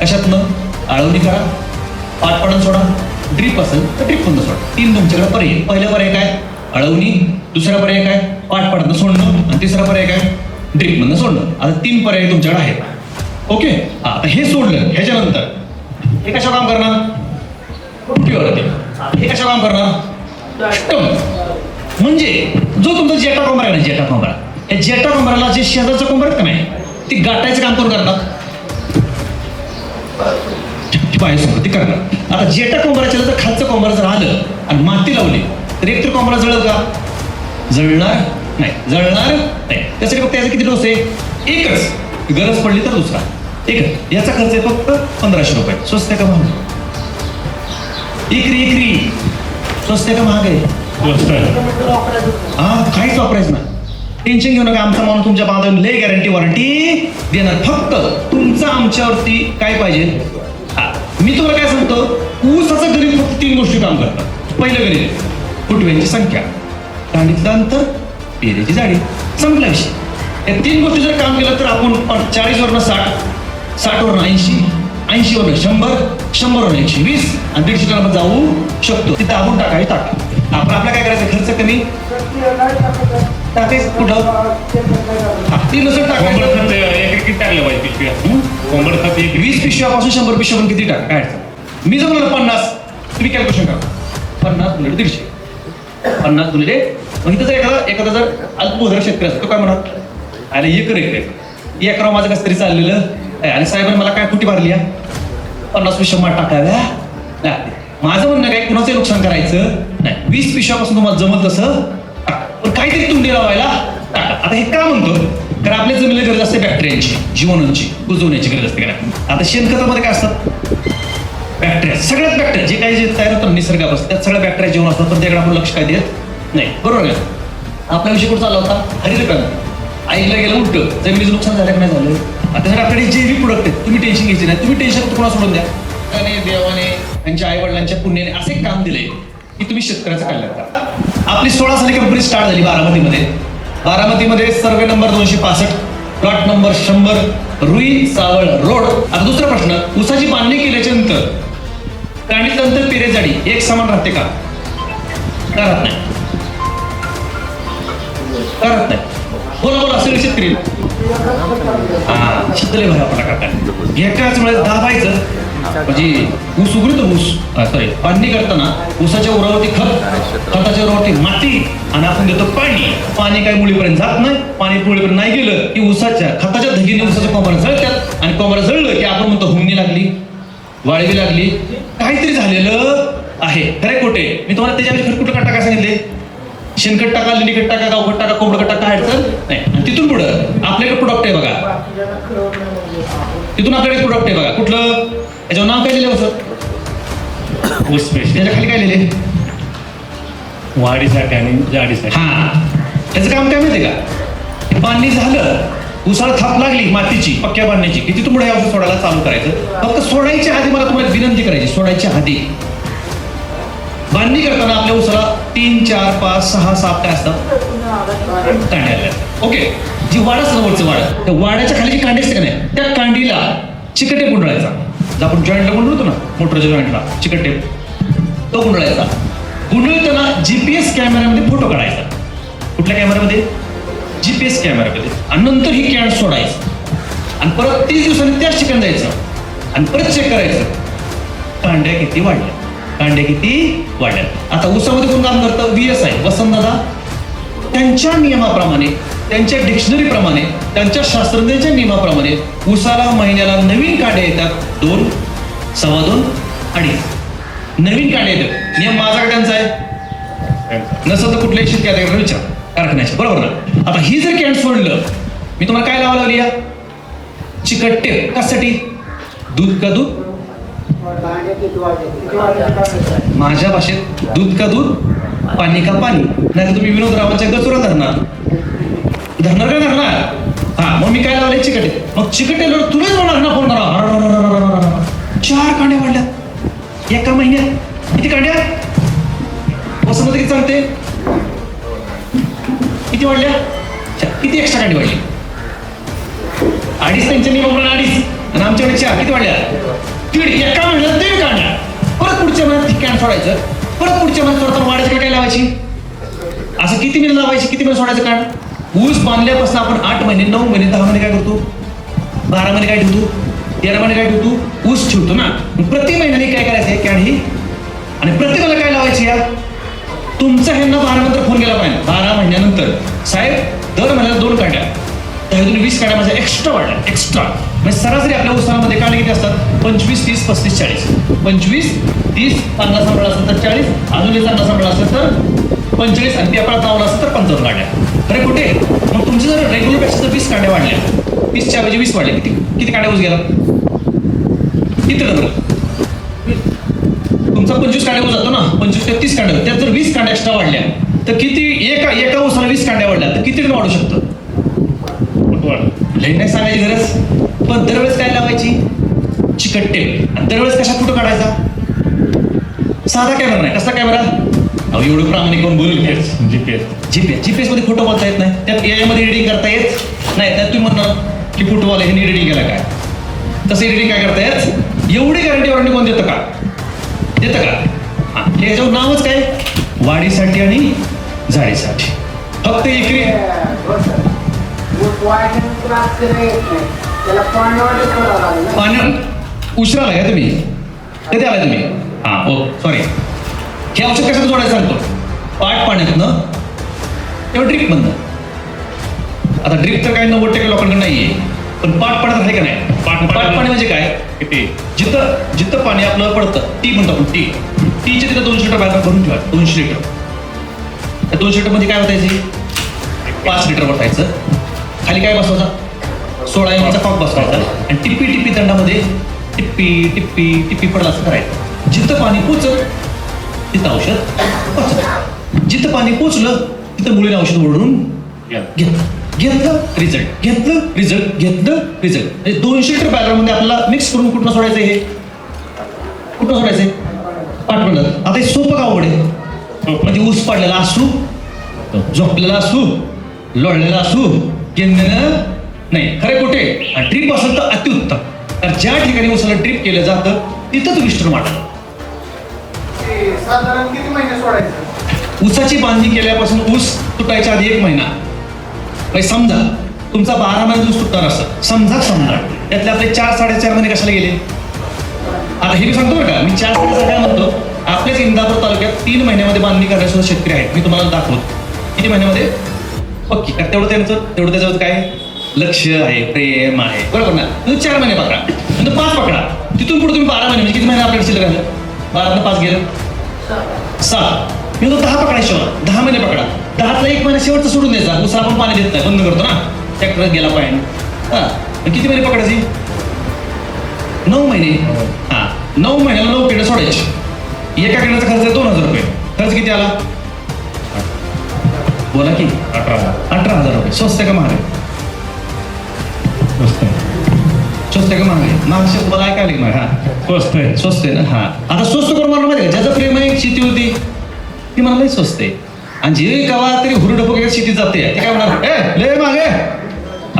कशातनं? आळवणी करा, पाटपाडण सोडा, ड्रीप असेल तर ड्रीप मधनं सोडा. 3 तुमच्याकडे पर्याय. पहिला पर्याय काय? आळवणी. दुसरा पर्याय काय? पाटपाडणं सोडणं. आणि तिसरा पर्याय काय? ड्रीप मधनं सोडणं. आता 3 पर्याय तुमच्याकडे आहेत. ओके. आता हे सोडलं ह्याच्यानंतर हे कशा काम करणार? फुटवीवरती. हे कशा काम करणार? स्टंप. म्हणजे जो तुमचा जेटा कोंबरा आहे ना, जेटा कोंबरा, या जेटा कोंबऱ्याला जे शेजारचं कोंबरा आहेत का नाही, ती गाठायचं काम कोण करणार? बायोसमृद्धी करणार. आता जेटा कोंबऱ्याच्या जर खालचं कोंबरा जर आलं आणि माती लावली तर एकतर कोंबरा जळल का? जळणार नाही. त्यासाठी फक्त याचा किती डोस आहे? एकच. गरज पडली तर दुसरा. एकच. याचा खर्च आहे फक्त 1500 रुपये. स्वस्त आहे का महाग? एकरी स्वस्त आहे का महाग आहे? हा, काहीच वापरायचं ना. टेन्शन घेऊ नका. आमचा माणूस तुमच्या बांधून लय गॅरंटी वॉरंटी देणार. फक्त तुमचं आमच्यावरती काय पाहिजे? हा, मी तुम्हाला काय सांगतो, ऊसाचं गणित फक्त 3 गोष्टी काम करतात. पहिलं गणित फुटव्यांची संख्या, कांडीतलं अंतर, पेरेची जाडी. संपला विषय. या 3 गोष्टी जर काम केलं तर आपण 40 वरनं 60, 60 वरनं 80, 80 वरनं 100, 100 वरनं 120 आणि 150 टनावर जाऊ शकतो. तिथं आपण टाकायची टाका. आपण आपला काय करायचं? खर्च कमी टाकायचं. कुठं? 3 टाकायचं. किती टाकलं पाहिजे पिशव्या? कोंबड खत 20 पिशव्यापासून 100 पिशव्या किती टाका? काय अडचण? मी जर म्हणलं 50, तुम्ही कॅल्क्युलेशन करा. 50 गुणिले 150, 50 गुणिले. मग इथं जर एखादा जर अल्पभूधारक शेतकरी असतो तो काय म्हणा, आणि एकराव माझं कसं तरी चाललेलं आहे आणि साहेबांनी मला काय कुठे भरली 50 पिशव्या माठ टाकाव्या. माझं म्हणणं काय, कुणाचं नुकसान करायचं नाही. 20 पिशव्यापासून तुम्हाला जमत तसं पण काहीतरी तुंडी लावायला टाका. आता हे का म्हणतो? कारण आपल्या जमिनीला गरज असते बॅक्टेरियांची, जीवाणूंची, कुजवण्याची गरज असते. आता शेणखतामध्ये काय असतात? बॅक्टेरिया. सगळ्यात बॅक्टेरिया जे काही जे तयार होतं निसर्गापासून त्यात सगळ्या बॅक्टेरिया जीवन असतात, पण त्याकडे आपण लक्ष काय देत नाही. बरोबर आहे. आपला विषय कुठं चालला होता? हरितक्रांती. ऐकलं गेलं उलटं, जमिनीचं नुकसान झालं का नाही झालं? त्यासाठी आपल्याकडे जैविक प्रोडक्ट आहेत. तुम्ही टेन्शन घ्यायची नाही. तुम्ही टेन्शन कोणा सोडून द्या. देवाने त्यांच्या आई वडिलांच्या पुण्याने असे काम दिले की तुम्ही शेतकऱ्याचं कल्याण करा. आपली 16 साली कंपनी स्टार्ट झाली बारामतीमध्ये. बारामतीमध्ये survey number 265, plot number 100, Rui Saval road. आता दुसरा प्रश्न, ऊसाची बांधणी केल्याच्या नंतर काढणीच्या नंतर पेरे जाडी एक समान राहते का? राहत नाही. बोला सगळे शेतकरी. हा, शेतकरी भाई आपला करतात. एकाच वेळेस दाबायचं म्हणजे ऊस उघडतो. सॉरी, बांधणी करताना ऊसाच्या उरावरती खताच्या उरावरती माती आणि आपण देतो पाणी काही मुळीपर्यंत जात नाही. पाणी मुळीपर्यंत नाही गेलं की ऊसाच्या खताच्या धगीने ऊसाच्या कोंबऱ्या जळतात आणि कोंबऱ्या जळलं की आपण म्हणतो हुमणी लागली, वाळवी लागली, काहीतरी झालेलं आहे. खरे खोटे? मी तुम्हाला त्याच्यामध्ये कुठं टाका सांगितले? शेणखत टाका, लेंडीखत टाका, गावखत टाका, कोंबडखत टाका, अडचण नाही. आणि तिथून पुढं आपल्याकडे प्रोडक्ट आहे बघा. तिथून आपल्याकडे प्रोडक्ट आहे बघा. कुठलं? याच्यावर नाव काय लिहिलं होतं? त्याच्या खाली काय लिहिले? वाढीसाठी आणि जाडीसाठी. हा, त्याचं काम काय माहितीये का? बांधणी झालं, उसाला थाप लागली मातीची पक्क्या बांधण्याची की तिथून पुढे औषध सोडायला चालू करायचं. फक्त सोडायच्या आधी मला तुम्हाला विनंती करायची, सोडायच्या आधी बांधणी करताना आपल्या उसाला 3, 4, 5, 6, 7 काय असतात? कांडे आल्या. ओके. जी वाड असतं वरचं वाड, त्या वाड्याच्या खाली जी कांडी असते का नाही, त्या कांडीला चिकट गुंडाळायचा. जर आपण जॉईंटला गुंडळतो ना, मोटरच्या जॉईंटला चिकट टेप तो गुंडाळायचा. गुंडळताना GPS कॅमेऱ्यामध्ये फोटो काढायचा. कुठल्या कॅमेऱ्यामध्ये? GPS कॅमेऱ्यामध्ये. आणि नंतर ही कॅन सोडायचं आणि परत 30 दिवसांनी त्याच ठिकाणी जायचं आणि परत चेक करायचं कांड्या किती वाढल्या, कांड्या किती वाढल्या. आता ऊसामध्ये कोण काम करतं? VSI वसंतदादा. त्यांच्या नियमाप्रमाणे, त्यांच्या डिक्शनरी प्रमाणे, त्यांच्या शास्त्रज्ञांच्या नियमाप्रमाणे ऊसाला महिन्याला नवीन कांडे येतात 2, 2.25, 2.5 नवीन कांडे येतात. नियम माझा का त्यांचा आहे? नसं तर कुठल्याही शेतकऱ्याकडे विचार कारखान्याचे. बरोबर ना? आता ही जर कॅन सोडलं, मी तुम्हाला काय लावा लागली? चिकट टेप. कशासाठी? दूध का दूध, माझ्या भाषेत दूध का दूध, पाणी का पाणी. नाही तर तुम्ही विनोद रावांच्या गचुरा धरणार का धरणार? हा, मग मी काय लावले? चिकटे. मग चिकटे तुलाच होणार ना फोन करा. 4 कांड्या वाढल्यात एका महिन्यात. किती कांड्या? वसंत किती सांगते? किती वाढल्या? किती एक्स्ट्रा कांडी वाढली? 2.5 त्यांच्या नियमाप्रमाणे 2.5 आणि आमच्याकडे 4. किती वाढल्या? 1.5. एका महिन्यात 1.5 कांड्या. परत पुढच्या महिन्यात कॅन सोडायचं. परत पुढच्या महिन्यात सोडताना वाढायची काय लावायची? असं किती महिने लावायची? किती महिने सोडायचं कांड? ऊस बांधल्यापासून आपण 8 महिने, 9 महिने, 10 महिने काय करतो? 12 महिने काय ठेवतो? 13 महिने काय ठेवतो? ऊस ठेवतो ना. प्रति महिन्याने काय करायचं कॅन ही? आणि प्रति महिन्याला काय लावायची या? तुमचा ह्यांना 12 नंतर फोन केला पाहिजे. 12 महिन्यानंतर साहेब दर महिन्याला 2 कांड्या, त्यातून 20 कांड्या माझ्या एक्स्ट्रा वाढल्या. एक्स्ट्रा म्हणजे सरासरी आपल्या उसामध्ये कांडे किती असतात? 25, 30, 35, 40. 25, 30 चांगला सांभाळ असेल तर 40, अजून चांगला सांभाळ असेल तर 45 आणि पेपरात लावला असेल तर 55 कांड्या. खरे कुठे? मग तुमचे जर रेग्युलर पेक्षा जर 20 कांड्या वाढल्या, 30च्या ऐवजी 20 वाढले, किती कांड्या ऊस गेला? किती नंबर? तुमचा 25 कांड्या ऊस जातो ना, 25 ते 30 कांड्या. त्यात जर 20 कांड्या एक्स्ट्रा वाढल्या तर किती? एका ऊसाला 20 कांड्या वाढल्या तर किती वाढू शकतं? लई नाही सांगायची गरज. पण दरवेळेस काय लावायची? चिकट टेप. आणि दरवेळेस कशा फोटो काढायचा? साधा कॅमेरा नाही. कसा कॅमेरा? अहो एवढं प्रामाणिक कोण बोलून जीपीएस मध्ये फोटो बोलता येत नाही. त्यात AI मध्ये एडिटिंग करता येत नाही. त्यात तुम्ही म्हणणार की फोटोवाला ह्यांनी एडिटिंग केला काय? तसं एडिटिंग काय करता येत? एवढी गॅरंटी वॉरंटी कोण देतं का? देतं का? हा, याच्यावर नावच काय? वाढीसाठी आणि झाडीसाठी. फक्त एकरी पाणी उशिरा आलाय का तुम्ही? कधी आलाय तुम्ही? हा, ओ सॉरी. हे औषध कशात जोडायचं सांगतो? पाट पाण्यातनं तेव्हा ड्रिप मधनं. आता ड्रिप तर काही 90% लोकांकडे नाहीये, पण पाट पाण्यात आहे का नाही? पाट पाणी म्हणजे काय? किती? जिथं पाणी आपलं पडतं, टी म्हणतो आपण. टीचे तिथं 200 लिटर बाहेर भरून ठेवा. 200 लिटर. त्या 200 लिटर मध्ये काय होतायची? 5 लिटर वतायचं. खाली काय बसवायचा? 16 एमचा कॉक बसवायचा आणि टिप्पी दंडामध्ये टिप्पी पडला असं करायचं. जिथं पाणी पोचलं तिथं औषध पोचलं. जिथं पाणी पोचलं तिथं मुलीने औषध ओढून घेतलं रिझल्ट. म्हणजे 200 लिटर बॅलरमध्ये आपल्याला मिक्स करून कुठं सोडायचं? हे कुठं सोडायचंय? पाठवलं. आता हे सोपं का अवघड आहे? म्हणजे ऊस पाडलेला असू, झोपलेला असू, लोळलेला असू, केंद्र नाही. खरे कुठे? ड्रीप असेल तर अतिउत्तम. तर ज्या ठिकाणी ऊसाला ड्रीप केलं जातं तिथंच विस्टर मांडलं. साधारण किती महिने सोडायचं? ऊसाची बांधणी केल्यापासून ऊस तुटायच्या आधी 1 महिना. समजा तुमचा 12 महिने ऊस तुटणार असं समजा त्यातले आपले 4-4.5 महिने कशाला गेले? आता हे मी सांगतो बरं का, मी 4-4.5 काय म्हणतो. आपल्याच इंदापूर तालुक्यात 3 महिन्यामध्ये बांधणी करणारे सुद्धा शेतकरी आहेत. मी तुम्हाला दाखवतो किती महिन्यामध्ये पक्की. तेवढं त्याच्यावर काय लक्ष आहे, प्रेम आहे, बरोबर ना? तुम्ही 4 महिने पकडा, नंतर 5 पकडा, तिथून पुढे तुम्ही 12 महिने म्हणजे किती महिने आपल्याकडे शिल्लक राहिलं? 12 5 गेलं 7. मी तो 10 पकडायचे. 10 महिने पकडा. 10तला 1 महिना शेवटचा सोडून द्यायचा. उसाला आपण पाणी देत नाही, बंद करतो ना, ट्रॅक्टर गेला पाणी. हा, किती महिने पकडायची? 9 महिने. हा, 9 महिन्याला 9 किडे सोडायचे. एका किड्याचा खर्च आहे 2000 रुपये. खर्च किती आला? बोला की 18,000 रुपये. स्वस्त आहे का महाग आहे? स्वस्त आहे का महाग आहे? महाग मला ऐकायला मग. हा, स्वस्त आहे ना. हा, आता स्वस्त करून मला माहिती आहे, ज्याचं प्रेम आहे शेती होती ती मला लई स्वस्त आहे. आणि जे कवा तरी हुरडपक शेतीत जाते ते काय म्हणणार? लय मागे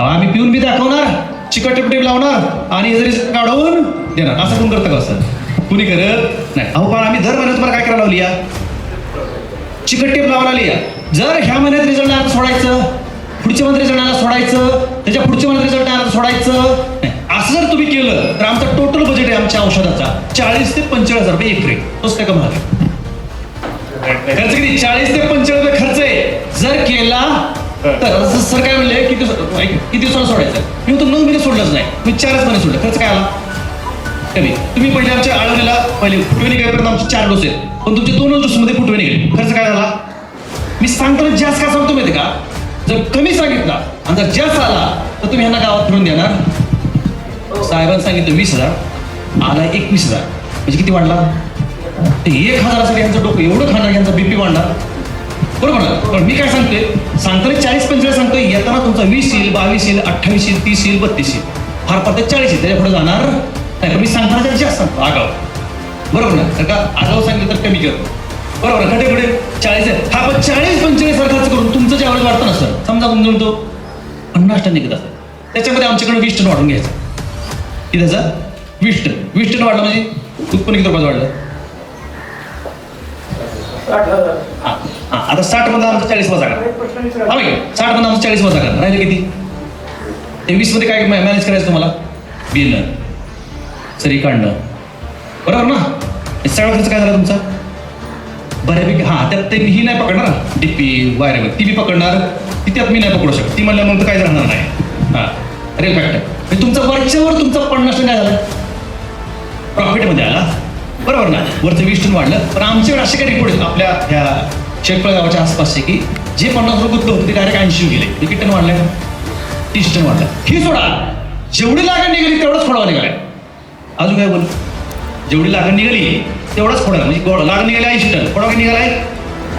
आम्ही पिऊन बी दाखवणार, चिकट टेप लावणार आणि जरी काढून देणार. असं कोण करतं का? असं कुणी करत नाही. अहो पण आम्ही दर महिन्यात तुम्हाला काय करायला लावली या? चिकट टेप लावायला आली या. जर ह्या महिन्यात रिझल्ट आला सोडायचं, पुढच्या महिन्यात रिझल्ट आला सोडायचं, त्याच्या पुढच्या महिन्यात रिझल्ट आला सोडायचं. असं जर तुम्ही केलं तर आमचा टोटल बजेट आहे आमच्या औषधाचा 40 ते 45,000 रुपये एकरी. तोच काय का महाग आहे? खर्च किती? 40 ते 45 रुपये खर्च आहे. जर केला तर सर काय म्हणले किती दिवसाला सोडायचं? मी म्हणतो 9 महिने सोडलंच नाही, मी 4च महिने सोडलं. खर्च काय आला? कमी. तुम्ही पहिले आमच्या आळवणीला पहिले फुटवे निघायपर्यंत आमचे 4 डोस आहेत, पण तुमचे 2 डोसमध्ये फुटवे निघाले. खर्च काय झाला? मी सांगताना जास्त का सांगतो माहिती का? जर कमी सांगितला आणि जर जास्त आला तर तुम्ही ह्यांना गावात फिरून देणार. साहेबांनी सांगितलं 20,000, आला 21,000 म्हणजे किती वाढला? ते 1,000साठी यांचं डोकं एवढं खाणार, यांचा बीपी वाढणार, बरोबर ना? पण मी काय सांगतोय, सांगताना 40-45 सांगतोय, येताना तुमचा 20 येईल, 22 येईल, 28 येईल, 30 येईल, 32 येईल, फार पडते 40 येईल, त्याच्या पुढे जाणार नाही. पण मी सांगताना जास्त सांगतो आगाव, बरोबर ना? कारण का आगाव सांगितलं तर कमी करतो, बरोबर? खटे पुढे 40 आहे, हा पण 40-45 खर्च करून तुमचं जे ॲव्हरेज वाढतं ना सर, समजा तुमचं म्हणतो 50 टन निघत असेल, त्याच्यामध्ये आमच्याकडे 20 टन वाढून घ्यायचं. किती त्याचा? 20 टन वाढलं म्हणजे उत्पन्न किती रुपयाचं वाढलं? 60,000. हा, आता 60 मध्ये आमचं 40 वजा करा. 60 मध्ये आमचं 40 वजा करा, राहिले किती? ते 20 मध्ये काय मॅनेज करायचं तुम्हाला? बिल सरी काढणं, बरोबर ना? सगळा खर्च काय झाला तुमचा? बऱ्यापैकी. हा, त्यात ते ही नाही पकडणार, डीपी वायरेबल ती बी पकडणार, ती त्यात मी नाही पकडू शकत, ती म्हणल्या मग काय राहणार नाही. हा, रेल फॅक्टर तुमचा वरच्यावर तुमचा 50 टन काय झालं? प्रॉफिटमध्ये आला, बरोबर ना? वरचं 20 टन वाढलं. पण आमच्याकडे असे काही रिपोर्ट आहेत आपल्या ह्या शेटफळ गावाच्या आसपासचे की जे 50 रुपये गुंतलं होते ते डायरेक्ट 80 गेले. ते किती टन वाढले? 30 टन वाढलं. ही सोडा, जेवढी लागण निघाली तेवढंच खोडवा निघालाय. अजून काय बोलू? जेवढी लागण निघाली तेवढंच खोडवा, म्हणजे लागण निघाली 80 टन, खोडवा काय निघालाय?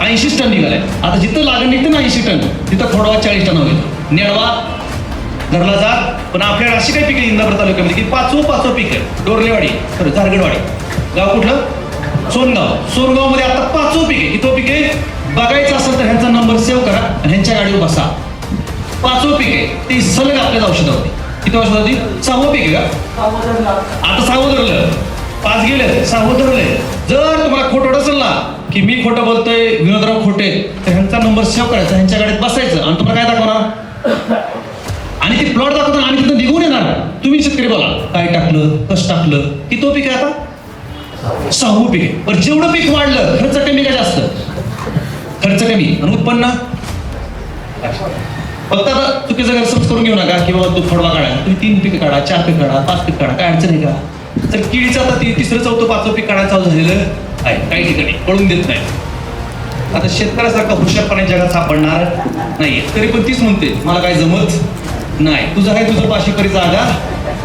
80 टन निघालाय. आता जिथं लागण निघते ना 80 टन, तिथं खोडवा 40 टन होईल. नेडवा धरला जात. पण आपल्याकडे अशी काही पिके इंदापूर तालुक्यामध्ये की पाचवं पीक आहे. डोरलेवाडी, खरं झारगडवाडी गाव कुठलं? सोनगाव मध्ये आता 5वं पीक आहे. किती पीक आहे बघायचं असेल तर ह्यांचा नंबर सेव्ह करा आणि ह्यांच्या गाडीवर बसा. 5वं पीक आहे, ती सलग आपल्याच औषध होती. किती औषध होती? 6वं पीक आहे का? आता 6वं धरलं, 5 गेले, 6वं धरले. जर तुम्हाला खोटं वाटत असेल ना की मी खोटं बोलतोय, विनोदराव खोटे, तर ह्यांचा नंबर सेव्ह करायचा, ह्यांच्या गाडीत बसायचं आणि तुम्हाला काय दाखवणार? आणि ते प्लॉट दाखवताना आणि तिथं निघून येणार. तुम्ही शेतकरी बोला काय टाकलं, कसं टाकलं, की तो पीक आहे आता 6वं पीक आहे. पण जेवढं पीक वाढलं खर्च कमी का जास्त? खर्च कमी आणि उत्पन्न. फक्त आता चुकीचं गैरसमज करून घेऊ नका किंवा तो खोडवा काढा, तुम्ही 3 पीक काढा, 4 पीक काढा, 5 पीक काढा, काय अडचण आहे का? तर केळीचं आता 3रं, 4थं, 5वं पीक काढायला चालू झालेलं आहे काही ठिकाणी, पळून देत नाही. आता शेतकऱ्यासारखा हुशारपणे जगात सापडणार नाहीये. तरी पण तीच म्हणते मला काय जमत नाही. तुझं आहे तुझं पाशीकरी जागा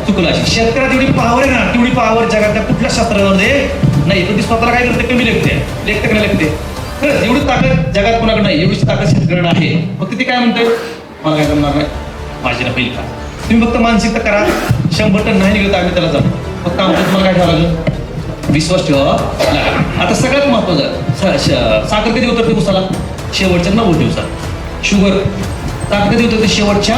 चुकलाशी. शेतकऱ्यात एवढी पावर आहे ना, तेवढी पावर जगातल्या कुठल्या शास्त्रामध्ये नाही. पण ती स्वतःला काय करते? कमी लेखते का नाही लेखते? खरंच एवढी ताकद जगात कोणाकडे नाही, एवढी ताकद शेतकऱ्याकडे आहे. फक्त ती काय म्हणते? मला काय जमणार नाही, माझी ना पहिली का. तुम्ही फक्त मानसिकता करा, 100 टन नाही निघत आम्ही त्याला जाऊ. फक्त आमचं तुम्हाला काय ठेवावं लागेल? विश्वास ठेवा लागेल. आता सगळ्यात महत्वाचं, साखर कधी उतरते उसाला? शेवटच्या 90 दिवसात. शुगर साखर कधी उतरते? शेवटच्या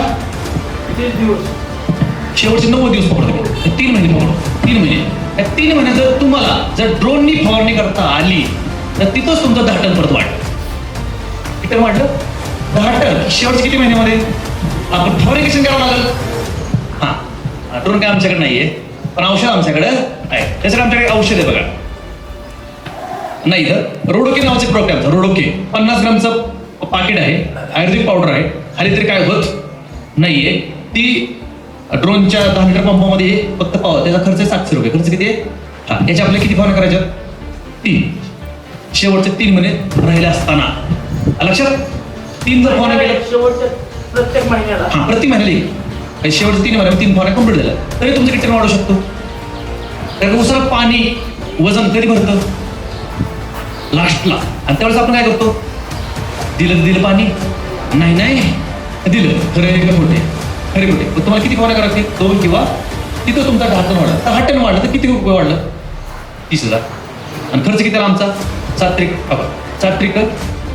90 दिवस पकडतो. 3 महिने पकडतो. 3 महिने. या 3 महिन्यात जर तुम्हाला ड्रोननी फवारणी करता आली तर तिथंच तुमचं 10 टन परत वाढलं. किती वाढलं? 10 टन. शेवटच्या किती महिन्यामध्ये आपण फॉरिकेशन करावं लागेल. हा, ड्रोन काय आमच्याकडे नाहीये, पण औषध आमच्याकडे आहे. त्याच्याकडे आमच्याकडे औषध आहे बघा. नाही तर रोडोके नावाचे प्रोडक्ट आहे. रोडोके 50 ग्रामचं पाकिट आहे, आयुर्वेदिक पावडर आहे. खाली तरी काय होत नाहीये. ती ड्रोनच्या 10 लिटर पंपामध्ये फक्त पाव, त्याचा खर्च आहे 700 रुपये. खर्च किती आहे? हा, याच्या आपल्याला किती फवारण्या करायच्या? 3. शेवटचे 3 महिने राहिले असताना लक्षात 3 जर फवारण्या केल्या शेवटच्या प्रत्येक महिन्याला, हा प्रति महिन्याला शेवटचे 3 महिने 3 फवारण्या कंप्लीट झाल्या तरी तुमचं किती वाढू शकतो? कारण उसाला पाणी वजन कधी भरतं? लास्टला. आणि त्यावेळेस आपण काय करतो? दिलं पाणी नाही दिलं. खरे खोटे, खरे खोटे. पण तुम्हाला किती फवारण्या करायची? 2 किंवा तिथं तुमचा 10 टन वाढला. 10 टन वाढलं तर किती रुपये वाढलं? 30,000. आणि खर्च किती आला आमचा? 7 त्रिक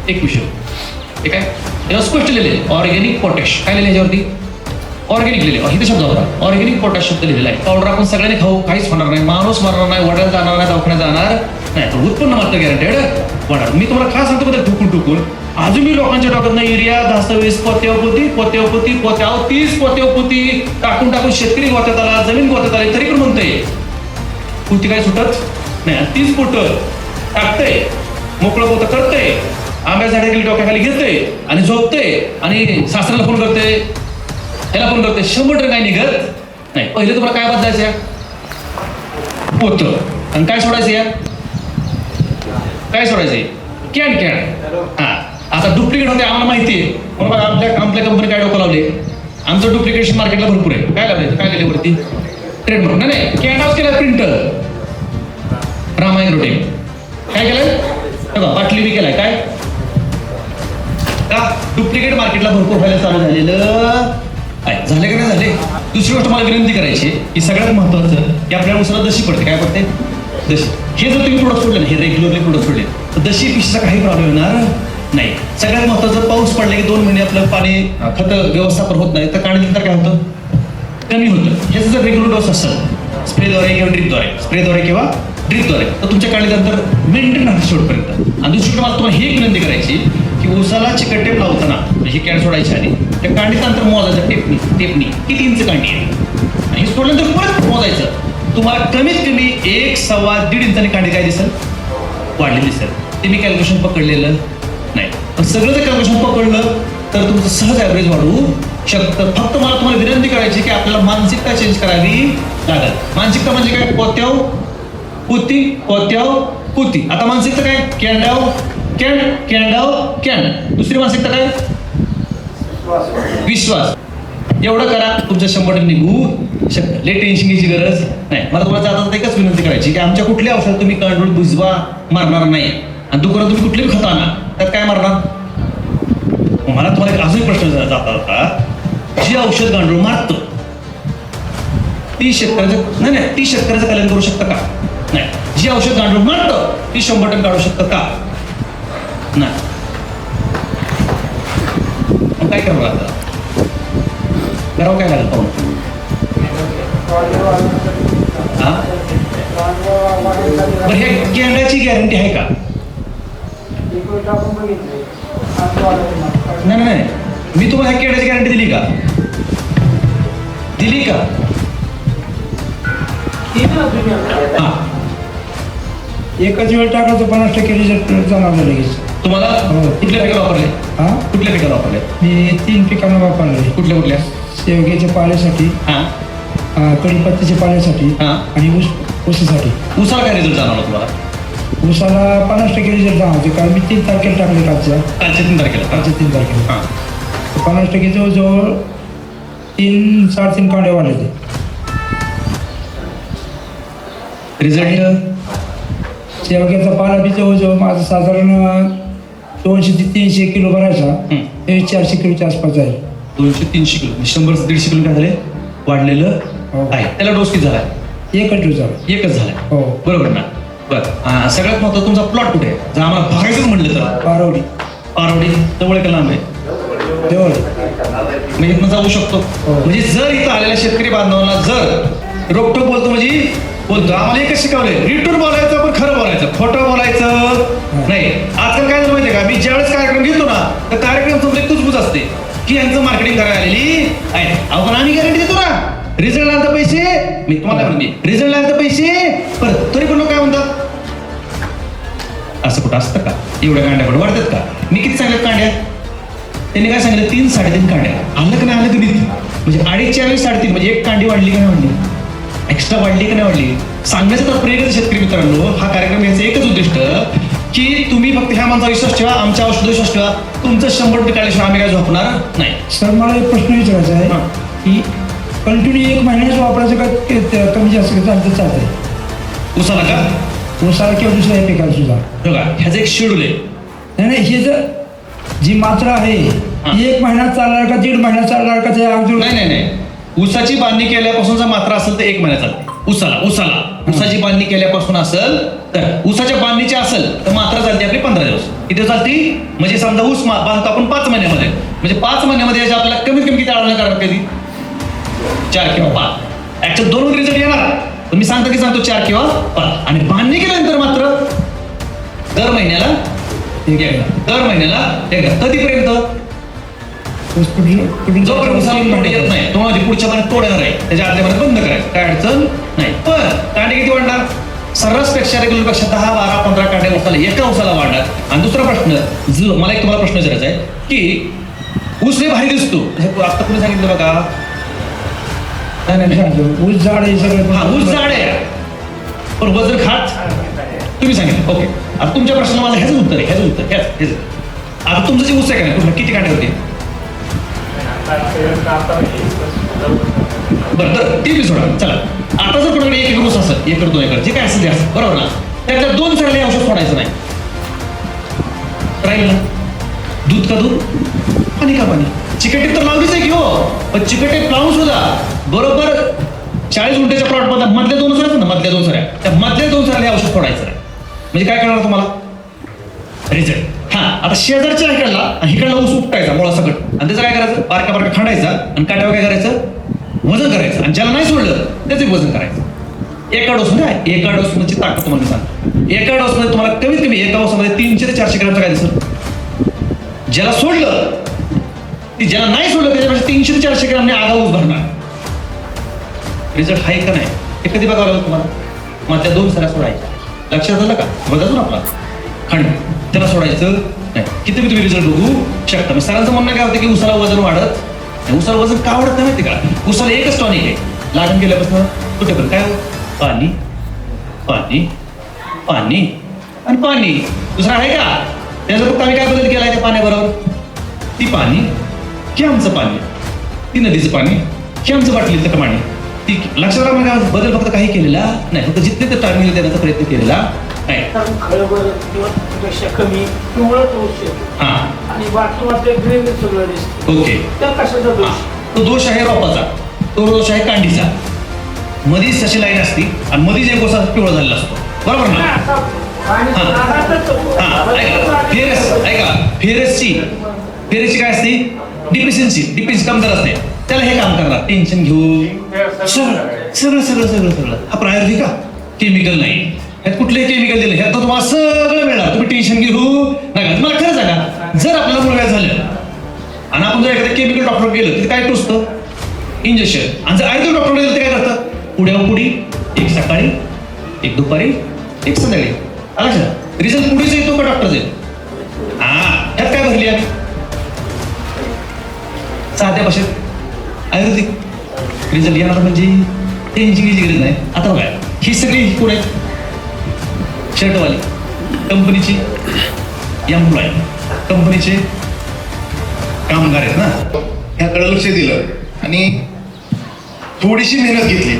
2100. ठीक आहे. तेव्हा स्पष्ट लिहिले ऑर्गॅनिक पोटॅश. काय लिहिले याच्यावरती? ऑर्गॅनिक लिहिले. इथे शब्द होता ऑर्गॅनिक पोटॅश शब्द लिहिलेला आहे. पावडर आपण सगळ्यांनी खाऊ, काहीच होणार नाही, माणूस मरणार नाही, वड्याला जाणार नाही, दवाखान्यात जाणार नाही, तर उत्पन्न मात्र गॅरंटेड वाढणार. मी तुम्हाला खास सांगतो बद्दल ठुकून अजून मी लोकांच्या डॉक्टरना युरिया 10-20 पोत्यावपोती 30 पोत्यावपोती टाकून शेतकरी गोत्यात आला, जमीन गोत्यात आली, तरी पण म्हणतोय पोती काय सुटत नाही. 30 पोट टाकतंय, मोकळं पोतं करतंय, आंब्या झाडाखाली डोक्याखाली घेतोय आणि झोपतोय आणि सासऱ्याला फोन करतोय, ह्याला फोन करतोय. 100 टन काय निघत नाही. पहिले तुम्हाला काय बदलायचं या? पोत. आणि काय सोडायचं या? काय सोडायचंय? कॅन. हा, आता डुप्लिकेट होते आम्हाला माहिती आहे. म्हणून आपल्या कंपनी काय डोकं लावले? आमचं डुप्लिकेशन मार्केटला भरपूर आहे. काय लावले? काय लिहिले वरती? ट्रेडमार्क नाही कॅनडाच केला प्रिंटर रामायण रोटेम काय केलंय बघा बाटली बी केलाय काय का डुप्लिकेट मार्केटला भरपूर व्हायला चालू झालेलं आहे झाले का नाही झाले. दुसरी गोष्ट मला विनंती करायची की सगळ्यात महत्वाचं की आपल्या उसाला दशी पडते काय पडते दशी. हे जर तुम्ही प्रोडक्ट सोडले ना हे रेग्युलरली प्रोडक्ट सोडले तर दशी पिशीचा काही प्रॉब्लेम येणार नाही. सगळ्यात महत्वाचं पाऊस पडले की 2 महिने आपलं पाणी खत व्यवस्थापन होत नाही तर काढल्यानंतर काय होतं कमी होतं. ह्याचं जर रेग्युलर डोस असेल स्प्रेद्वारे किंवा ड्रिपद्वारे किंवा ड्रिपद्वारे तर तुमच्या काढल्यानंतर मेंटेन राहते शेवटपर्यंत. आणि दुसरीकडे मला तुम्हाला हे एक विनंती करायची की उसाला चिकट टेप लावताना ही कॅन सोडायची आधी त्या कांडीचं अंतर मोजायचं टेपनी किती इंच कांडी आहे आणि हे सोडल्यानंतर परत मोजायचं. तुम्हाला कमीत कमी 1, सव्वा 1.5 इंचाने कांडी काय दिसेल वाढली दिसेल. ते मी कॅल्क्युलेशन पकडलेलं नाही पण सगळं जर कॅल्क्युलेशन पकडलं तर तुमचं सहज ॲव्हरेज वाढू शकतं. फक्त मला तुम्हाला विनंती करायची की आपल्याला मानसिकता चेंज करावी लागेल. मानसिकता म्हणजे काय पोत्याव पुती. आता मानसिकता काय कॅन्डाव कॅन. दुसरी मानसिकता काय विश्वास. एवढं करा तुमच्या 100% निघू शकतं. लय टेन्शन घ्यायची गरज नाही. मला तुम्हाला आता एकच विनंती करायची की आमच्या कुठल्या औषधात तुम्ही कंट्रोल बुजवा मारणार नाही आणि दुकानात तुम्ही कुठलेही खत आणा त्यात काय मारणार. मला तुम्हाला एक अजून प्रश्न जाता होता जी औषध गांडूळ मारतं ती शेतकऱ्याचं नाही ती शेतकऱ्याचं कल्याण करू शकतं का नाही. जी औषध गांडूळ मारतं ती 100% काढू शकतं का नाही. मग काय करावं आता करावं काय लागेल पाहून हा बरं हे कॅनडाची गॅरंटी आहे का नाही मी तुम्हाला ह्या कॅनडाची गॅरंटी दिली का हा एकच वेळ टाकायचं 50% रिझल्ट जाणार लगेच. तुम्हाला कुठल्या पिकाला वापरले हा कुठल्या पिकाला वापरले मी 3 पिकांना वापरले. कुठल्या शेवग्याच्या पाल्यासाठी हा कढीपत्त्याच्या पाल्यासाठी हा आणि ऊसासाठी. उसाला काय रिझल्ट जाणवला तुम्हाला ऊसाला 50% रिझल्ट जाणवते कारण मी 3 तारखेला टाकले कालच्या 3 तारखेला 3 तारखेला हा 50% जवळजवळ 3-3.5 कांड्या वाढले ते रिझल्ट. शेवग्याचा पाला बी जवळजवळ माझा साधारण 200 ते 300 किलो भरायचा हे 400 किलोच्या आसपास आहे. 200-300 किलो 100-150 किलो काय झाले वाढलेलं आहे. त्याला डोस किती झाला एकच डोस झाला. एकच झालाय हो बरोबर ना. बरं सगळ्यात महत्त्वाचं तुमचा प्लॉट कुठे आहे जर आम्हाला बघायचंच म्हणलं तर पारवडी जवळ का लांब आहे जवळ म्हणजे इथनं जाऊ शकतो. म्हणजे जर इथं आलेल्या शेतकरी बांधवांना जर रोखटोक बोलतो म्हणजे बोलतो आम्हाला एकच शिकवलंय रिटून बोलायचं पण खरं बोलायचं खोटं बोलायचं नाही. आजकाल काय झालं माहितीये का मी ज्यावेळेस कार्यक्रम घेतो ना तर कार्यक्रम तुमची तुझबुज असते की यांचं मार्केटिंग करायला आलेली आहे. आपण आम्ही गॅरंटी देतो ना रिझल्ट आला तर पैसे मी तुम्हाला म्हणते रिझल्ट आला तर पैसे परत तरी पण लोक काय म्हणतात असं कुठं असतं का एवढ्या कांड्या कुठं वाढतात का. मी किती सांगितलं कांड्या त्यांनी काय सांगितलं 3-3.5 कांड्या आलं का नाही आलं कधी म्हणजे 2.5 4.5 म्हणजे 1 कांडी वाढली का नाही वाढली एक्स्ट्रा वाढली का नाही वाढली. सांगण्याचं तात्पर्य शेतकरी मित्रांनो हा कार्यक्रम याचं एकच उद्दिष्ट की तुम्ही फक्त ह्या माणसा विश्वास ठेवा आमच्या औषध विश्वास ठेवा तुमचं 100% काढल्याशिवाय आम्ही काय झोपणार नाही. सर मला एक प्रश्न विचारायचा आहे की कंटिन्यू 1 महिन्याच वापरायचं का कमी जास्त चालतंय उसाला का उसाला किंवा दुसऱ्या पिकाला सुद्धा बघा ह्याचं एक शेड्यूल आहे. नाही हे जर जी मात्रा आहे ती 1 महिना चालणार का 1.5 महिना चालणार का ते अगदी नाही ऊसाची बांधणी केल्यापासून जर मात्रा असेल तर 1 महिना चालते. उसाला ऊसाची बांधणी केल्यापासून असेल तर ऊसाच्या बांधणीची असेल तर मात्रा चालते आपली 15 दिवस. किती चालती म्हणजे समजा ऊस बांधतो आपण 5 महिन्यामध्ये म्हणजे 5 महिन्यामध्ये याच्या आपल्याला कमीत कमी किती आढळणार कारण कधी 4 किंवा 5 ऍक्च्युअल 2 रिझल्ट येणार पण मी सांगतो 4 किंवा 5 आणि बांधणी केल्यानंतर मात्र दर महिन्याला एकदा कधीपर्यंत जोपर्यंत उसाला येत नाही तो माझी पुढच्या महिन्यात तोडणार आहे त्याच्या आदल्या महिन्यात बंद करायचं काय अडचण नाही. पण कांडे किती वाढणार सर्रासपेक्षा रेग्युलरपेक्षा 10-12-15 कांडे उसाला एका उसाला वाढणार. आणि दुसरा प्रश्न मला एक तुम्हाला प्रश्न विचारायचा आहे की ऊस लय भारी दिसतो हे आता तुम्ही सांगितलं बघा ऊस झाड आहे सगळं. हा ऊस झाड आहे पण वजन खात तुम्ही सांगितलं ओके. आता तुमच्या प्रश्नाला माझं ह्याच उत्तर आहे आता तुमचं जे ऊस आहे का नाही कुठलं किती कांडे होते बरं बरं ते बी सोडा चला. आता जर कोणाकडे 1 एकर ऊस असेल, 1 एकर 2 एकर जे काय असेल ते असं, बरोबर ना, त्यातल्या 2 सरले औषध सोडायचं नाही, राहील ना. दूध का दूध, पाणी का पाणी. चिकटेप तर लावलीच आहे की हो, पण चिकटेप लावून सुद्धा बरोबर 40 गुंठेच्या प्लॉट मध्ये मधल्या 2 सऱ्या ना, मधल्या 2 सऱ्या, त्या मधल्या 2 सऱ्याला औषध सोडायचं नाही. म्हणजे काय करणार तुम्हाला रिझल्ट. हा आता शेजारच्या इकडला आणि इकडला ऊस उपटायचा मुळा सकट, आणि त्याचं काय करायचं, बारका बारका खंडायचा आणि काट्यावर काय करायचं, वजन करायचं, आणि ज्याला नाही सोडलं त्याचं वजन करायचं. एका डोस मध्ये, एका डोस मध्ये ताकद तुम्हाला सांग, एका डोस मध्ये तुम्हाला कमीत कमी एका डोसमध्ये 300 ते 400 ग्रॅमचं काय दिसत. ज्याला सोडलं ती, ज्याला नाही सोडलं त्याच्यापेक्षा 300 ते 400 ग्रॅमने आगा ऊस भरणार. रिझल्ट आहे का नाही हे कधी बघावं लागलं तुम्हाला. मग त्या 2 सऱ्या सोडायच्या, लक्षात आलं का. बघा ना आपला खंड, त्याला सोडायचं नाही. किती तुम्ही रिझल्ट बघू शकता. मी सरांचं म्हणणं काय होतं की उसाला वजन वाढत, उसाला वजन का वाढत नाही माहिती का. उसाला एकच टॉनिक आहे, लागण केल्यापासून कुठेपर्यंत काय, पाणी पाणी पाणी आणि पाणी. दुसरं आहे का. त्याचा फक्त आम्ही काय बदल केलाय त्या पाण्याबरोबर, ती पाणी हे आमचं पाणी, ती नदीचं पाणी हे आमचं बाटलीचं पाणी. ती लक्षात राहा, बदल फक्त काही केलेला नाही, फक्त जितके ते टायमिंग देण्याचा प्रयत्न केलेला नाही. खळबळ किंवा पेक्षा कमी पिवळट ऊस येतो. हा आणि बाकी मात्र ग्रीन सगळं दिसतं. ओके. त्या कशाचा दोष. तो दोष आहे रोपाचा, तो दोष आहे कांडीचा. मधीच तशी लाईन असती आणि मधीच एक गोसा पिवळा झालेला असतो, बरोबर ना. फेरसची काय असते, डिफिशियन्सी कमतर असते, त्याला हे काम करणार. टेन्शन घेऊ सगळं सगळं सगळं सगळं सगळं. हा प्रायोरिक का केमिकल नाही, ह्यात कुठलंही केमिकल दिलं ह्यात तुम्हाला सगळं मिळणार. तुम्ही टेन्शन घेऊ नका. तुम्हाला खरं सांगा, जर आपल्याला मुलगा झालं आणि आपण जर एखाद्या केमिकल डॉक्टर गेलं तर काय टोचतं, इंजेक्शन. आणि जर आयुर्वेदिक डॉक्टर गेलं तर काय करतं, पुढ्या पुढी, एक सकाळी एक दुपारी एक संध्याकाळी. आला रिझल्ट पुढेच येतो का डॉक्टर येईल. हा ह्यात काय भरली आहे, साध्या भाषेत आयुर्वेदिक रिझल्ट येणार म्हणजे टेन्शन घ्यायची गरज नाही. आता बघा ही सगळी कोण आहेत, शर्टवाली कंपनीची एम्प्लॉय, कंपनीचे कामगार आहेत ना. ह्याकडे लक्ष दिलं आणि थोडीशी मेहनत घेतली,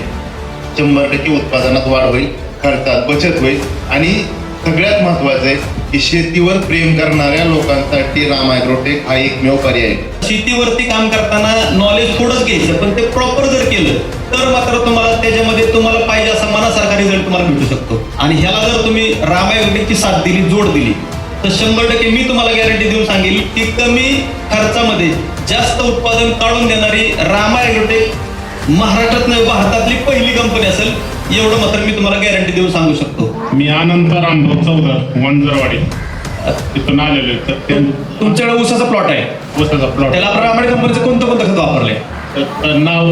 100% उत्पादनात वाढ होईल, खर्चात बचत होईल. आणि सगळ्यात महत्वाचं आहे की शेतीवर प्रेम करणाऱ्या लोकांसाठी राम ॲग्रोटेक हा एकमेव पर्याय आहे. शेतीवरती काम करताना नॉलेज थोडंच घ्यायचं, पण ते प्रॉपर जर केलं तर मात्र तुम्हाला त्याच्यामध्ये तुम्हाला पाहिजे असा मनासारखा रिझल्ट तुम्हाला भेटू शकतो. आणि ह्याला जर तुम्ही राम ॲग्रोटेकची साथ दिली, जोड दिली, तर 100% मी तुम्हाला गॅरंटी देऊन सांगेल की कमी खर्चामध्ये जास्त उत्पादन काढून देणारी राम ॲग्रोटेक महाराष्ट्रात नाही भारतातली पहिली कंपनी असेल, एवढं मात्र मी तुम्हाला गॅरंटी देऊन सांगू शकतो. मी अनंत रामभाऊ चौधर, वंजरवाडी तिथून आलेलो आहे. तर तुमच्याकडे ऊसाचा प्लॉट आहे, ऊसाचा प्लॉट, त्याला आपण रामायण कंपनीचं कोणतं कोणतं खत वापरलंय, नाव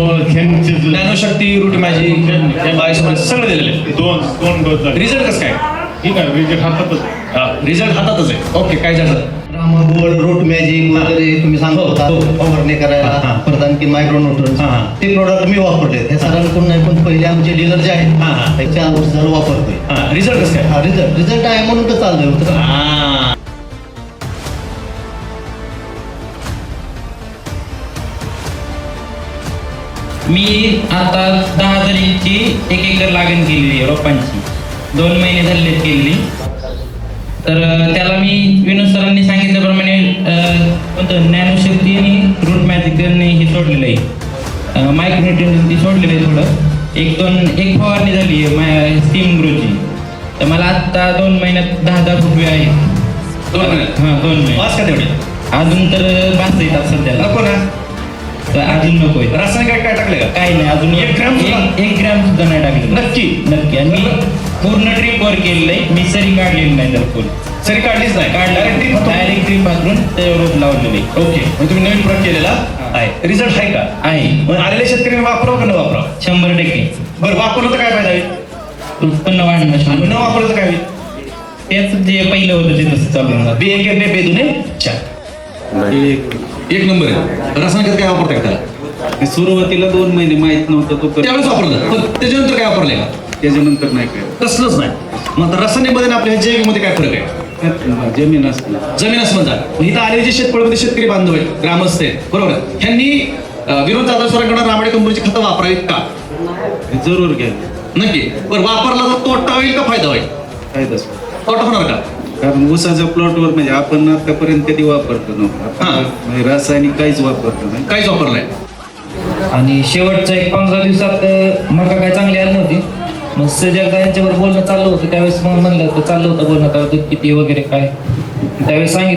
नॅनोशक्ती, रूट मॅजिक, सगळं दिलेलं आहे. दोन डोस. रिझल्ट कसं काय, ठीक आहे, रिझल्ट हातातच. रिझल्ट हातातच आहे. ओके, काय झालं, रामागोल्ड, रूट मॅजिक वगैरे तुम्ही सांगत होता हो. फवारणी करायला, परत आणखी मायक्रोन्यूट्रन्स, ते प्रोडक्ट मी वापरले. हे साधारण नाही पण पहिले आमचे डीलर जे आहेत ते 4 वर्ष झालं वापरतोय. रिझल्ट कसं काय, हा रिझल्ट आहे म्हणून तर चालतंय होतं. मी आता 10 जणींची 1 एकर लागण केलेली आहे रोपांची, 2 महिने झाले केलेली. तर त्याला मी विनोद सरांनी सांगितल्याप्रमाणे कोणतं नॅनोशक्ती आणि रूट मॅजिक त्यांनी हे सोडलेलं आहे, मायक्रोन्यूट्रिएंट्स ती सोडलेलं आहे. थोडं एक फवारणी झाली आहे स्टीम ग्रोची. तर मला आत्ता 2 महिन्यात 10 फुटवे आहे. 2 महिन्यात? हां 2 महिने. वास का तेवढे अजून तर 5 येतात सध्याला. नको ना, तर अजून नको आहे. रासायनिक काय टाकले का, काही नाही अजून. 1 ग्रॅम सुद्धा? 1 ग्रॅम सुद्धा नाही टाकलं. नक्की. आणि मी पूर्ण ट्रिप वर केलेलं आहे, मी सरी काढलेली नाही तर फुल सरी काढलीच नाही, डायरेक्ट ट्रिप वापरून ते रोप लावलेले. ओके, मग तुम्ही नवीन प्रोडक्ट केलेला आहे, रिझल्ट आहे का, आहे. मग आलेल्या शेतकऱ्यांनी वापरावं का न वापरावं. 100%. बरं, वापरलं तर काय फायदा होईल, उत्पन्न वाढणं आणि न वापरलं तर काय होईल. तेच जे पहिलं होतं ते तसं चालू होणार. बी एक बे दुने 4 एक नंबर आहे. रासायनिक खत काय वापरताय का त्याला, सुरुवातीला 2 महिने माहित नव्हतं तो त्यावेळेस वापरलं, पण त्याच्यानंतर काय वापरलंय का, त्याच्यानंतर नाही काय कसलंच नाही. मग आता रासायनिक मध्ये आपल्या जैविक मध्ये काय फरक आहे, जमीन असते. जमीन असं म्हणतात. इथं आलेले जे शेतकऱ्यामध्ये शेतकरी बांधव आहेत, ग्रामस्थ आहेत, बरोबर, ह्यांनी विनोद जाधव सरांकडे रामाडे कंपनीची खतं वापरावीत का? जरूर घ्या. नक्की. बरं, वापरला तर तोटा होईल का फायदा होईल? फायदाच. तोटा होणार का? कारण ऊसाच्या प्लॉटवर म्हणजे आपण आतापर्यंत कधी वापरतो नव्हतं. म्हणजे रासायनिक काहीच वापरतो नाही. काहीच वापरलंय. आणि शेवटच्या एक 15 दिवसात मका काय चांगली आली नव्हती. मग सजगदा यांच्यावर बोलणं चाललं होतं त्यावेळेस मग म्हणलं होतं चाललं होतं बोलणं, दूध किती वगैरे काय त्यावेळेस सांगितलं.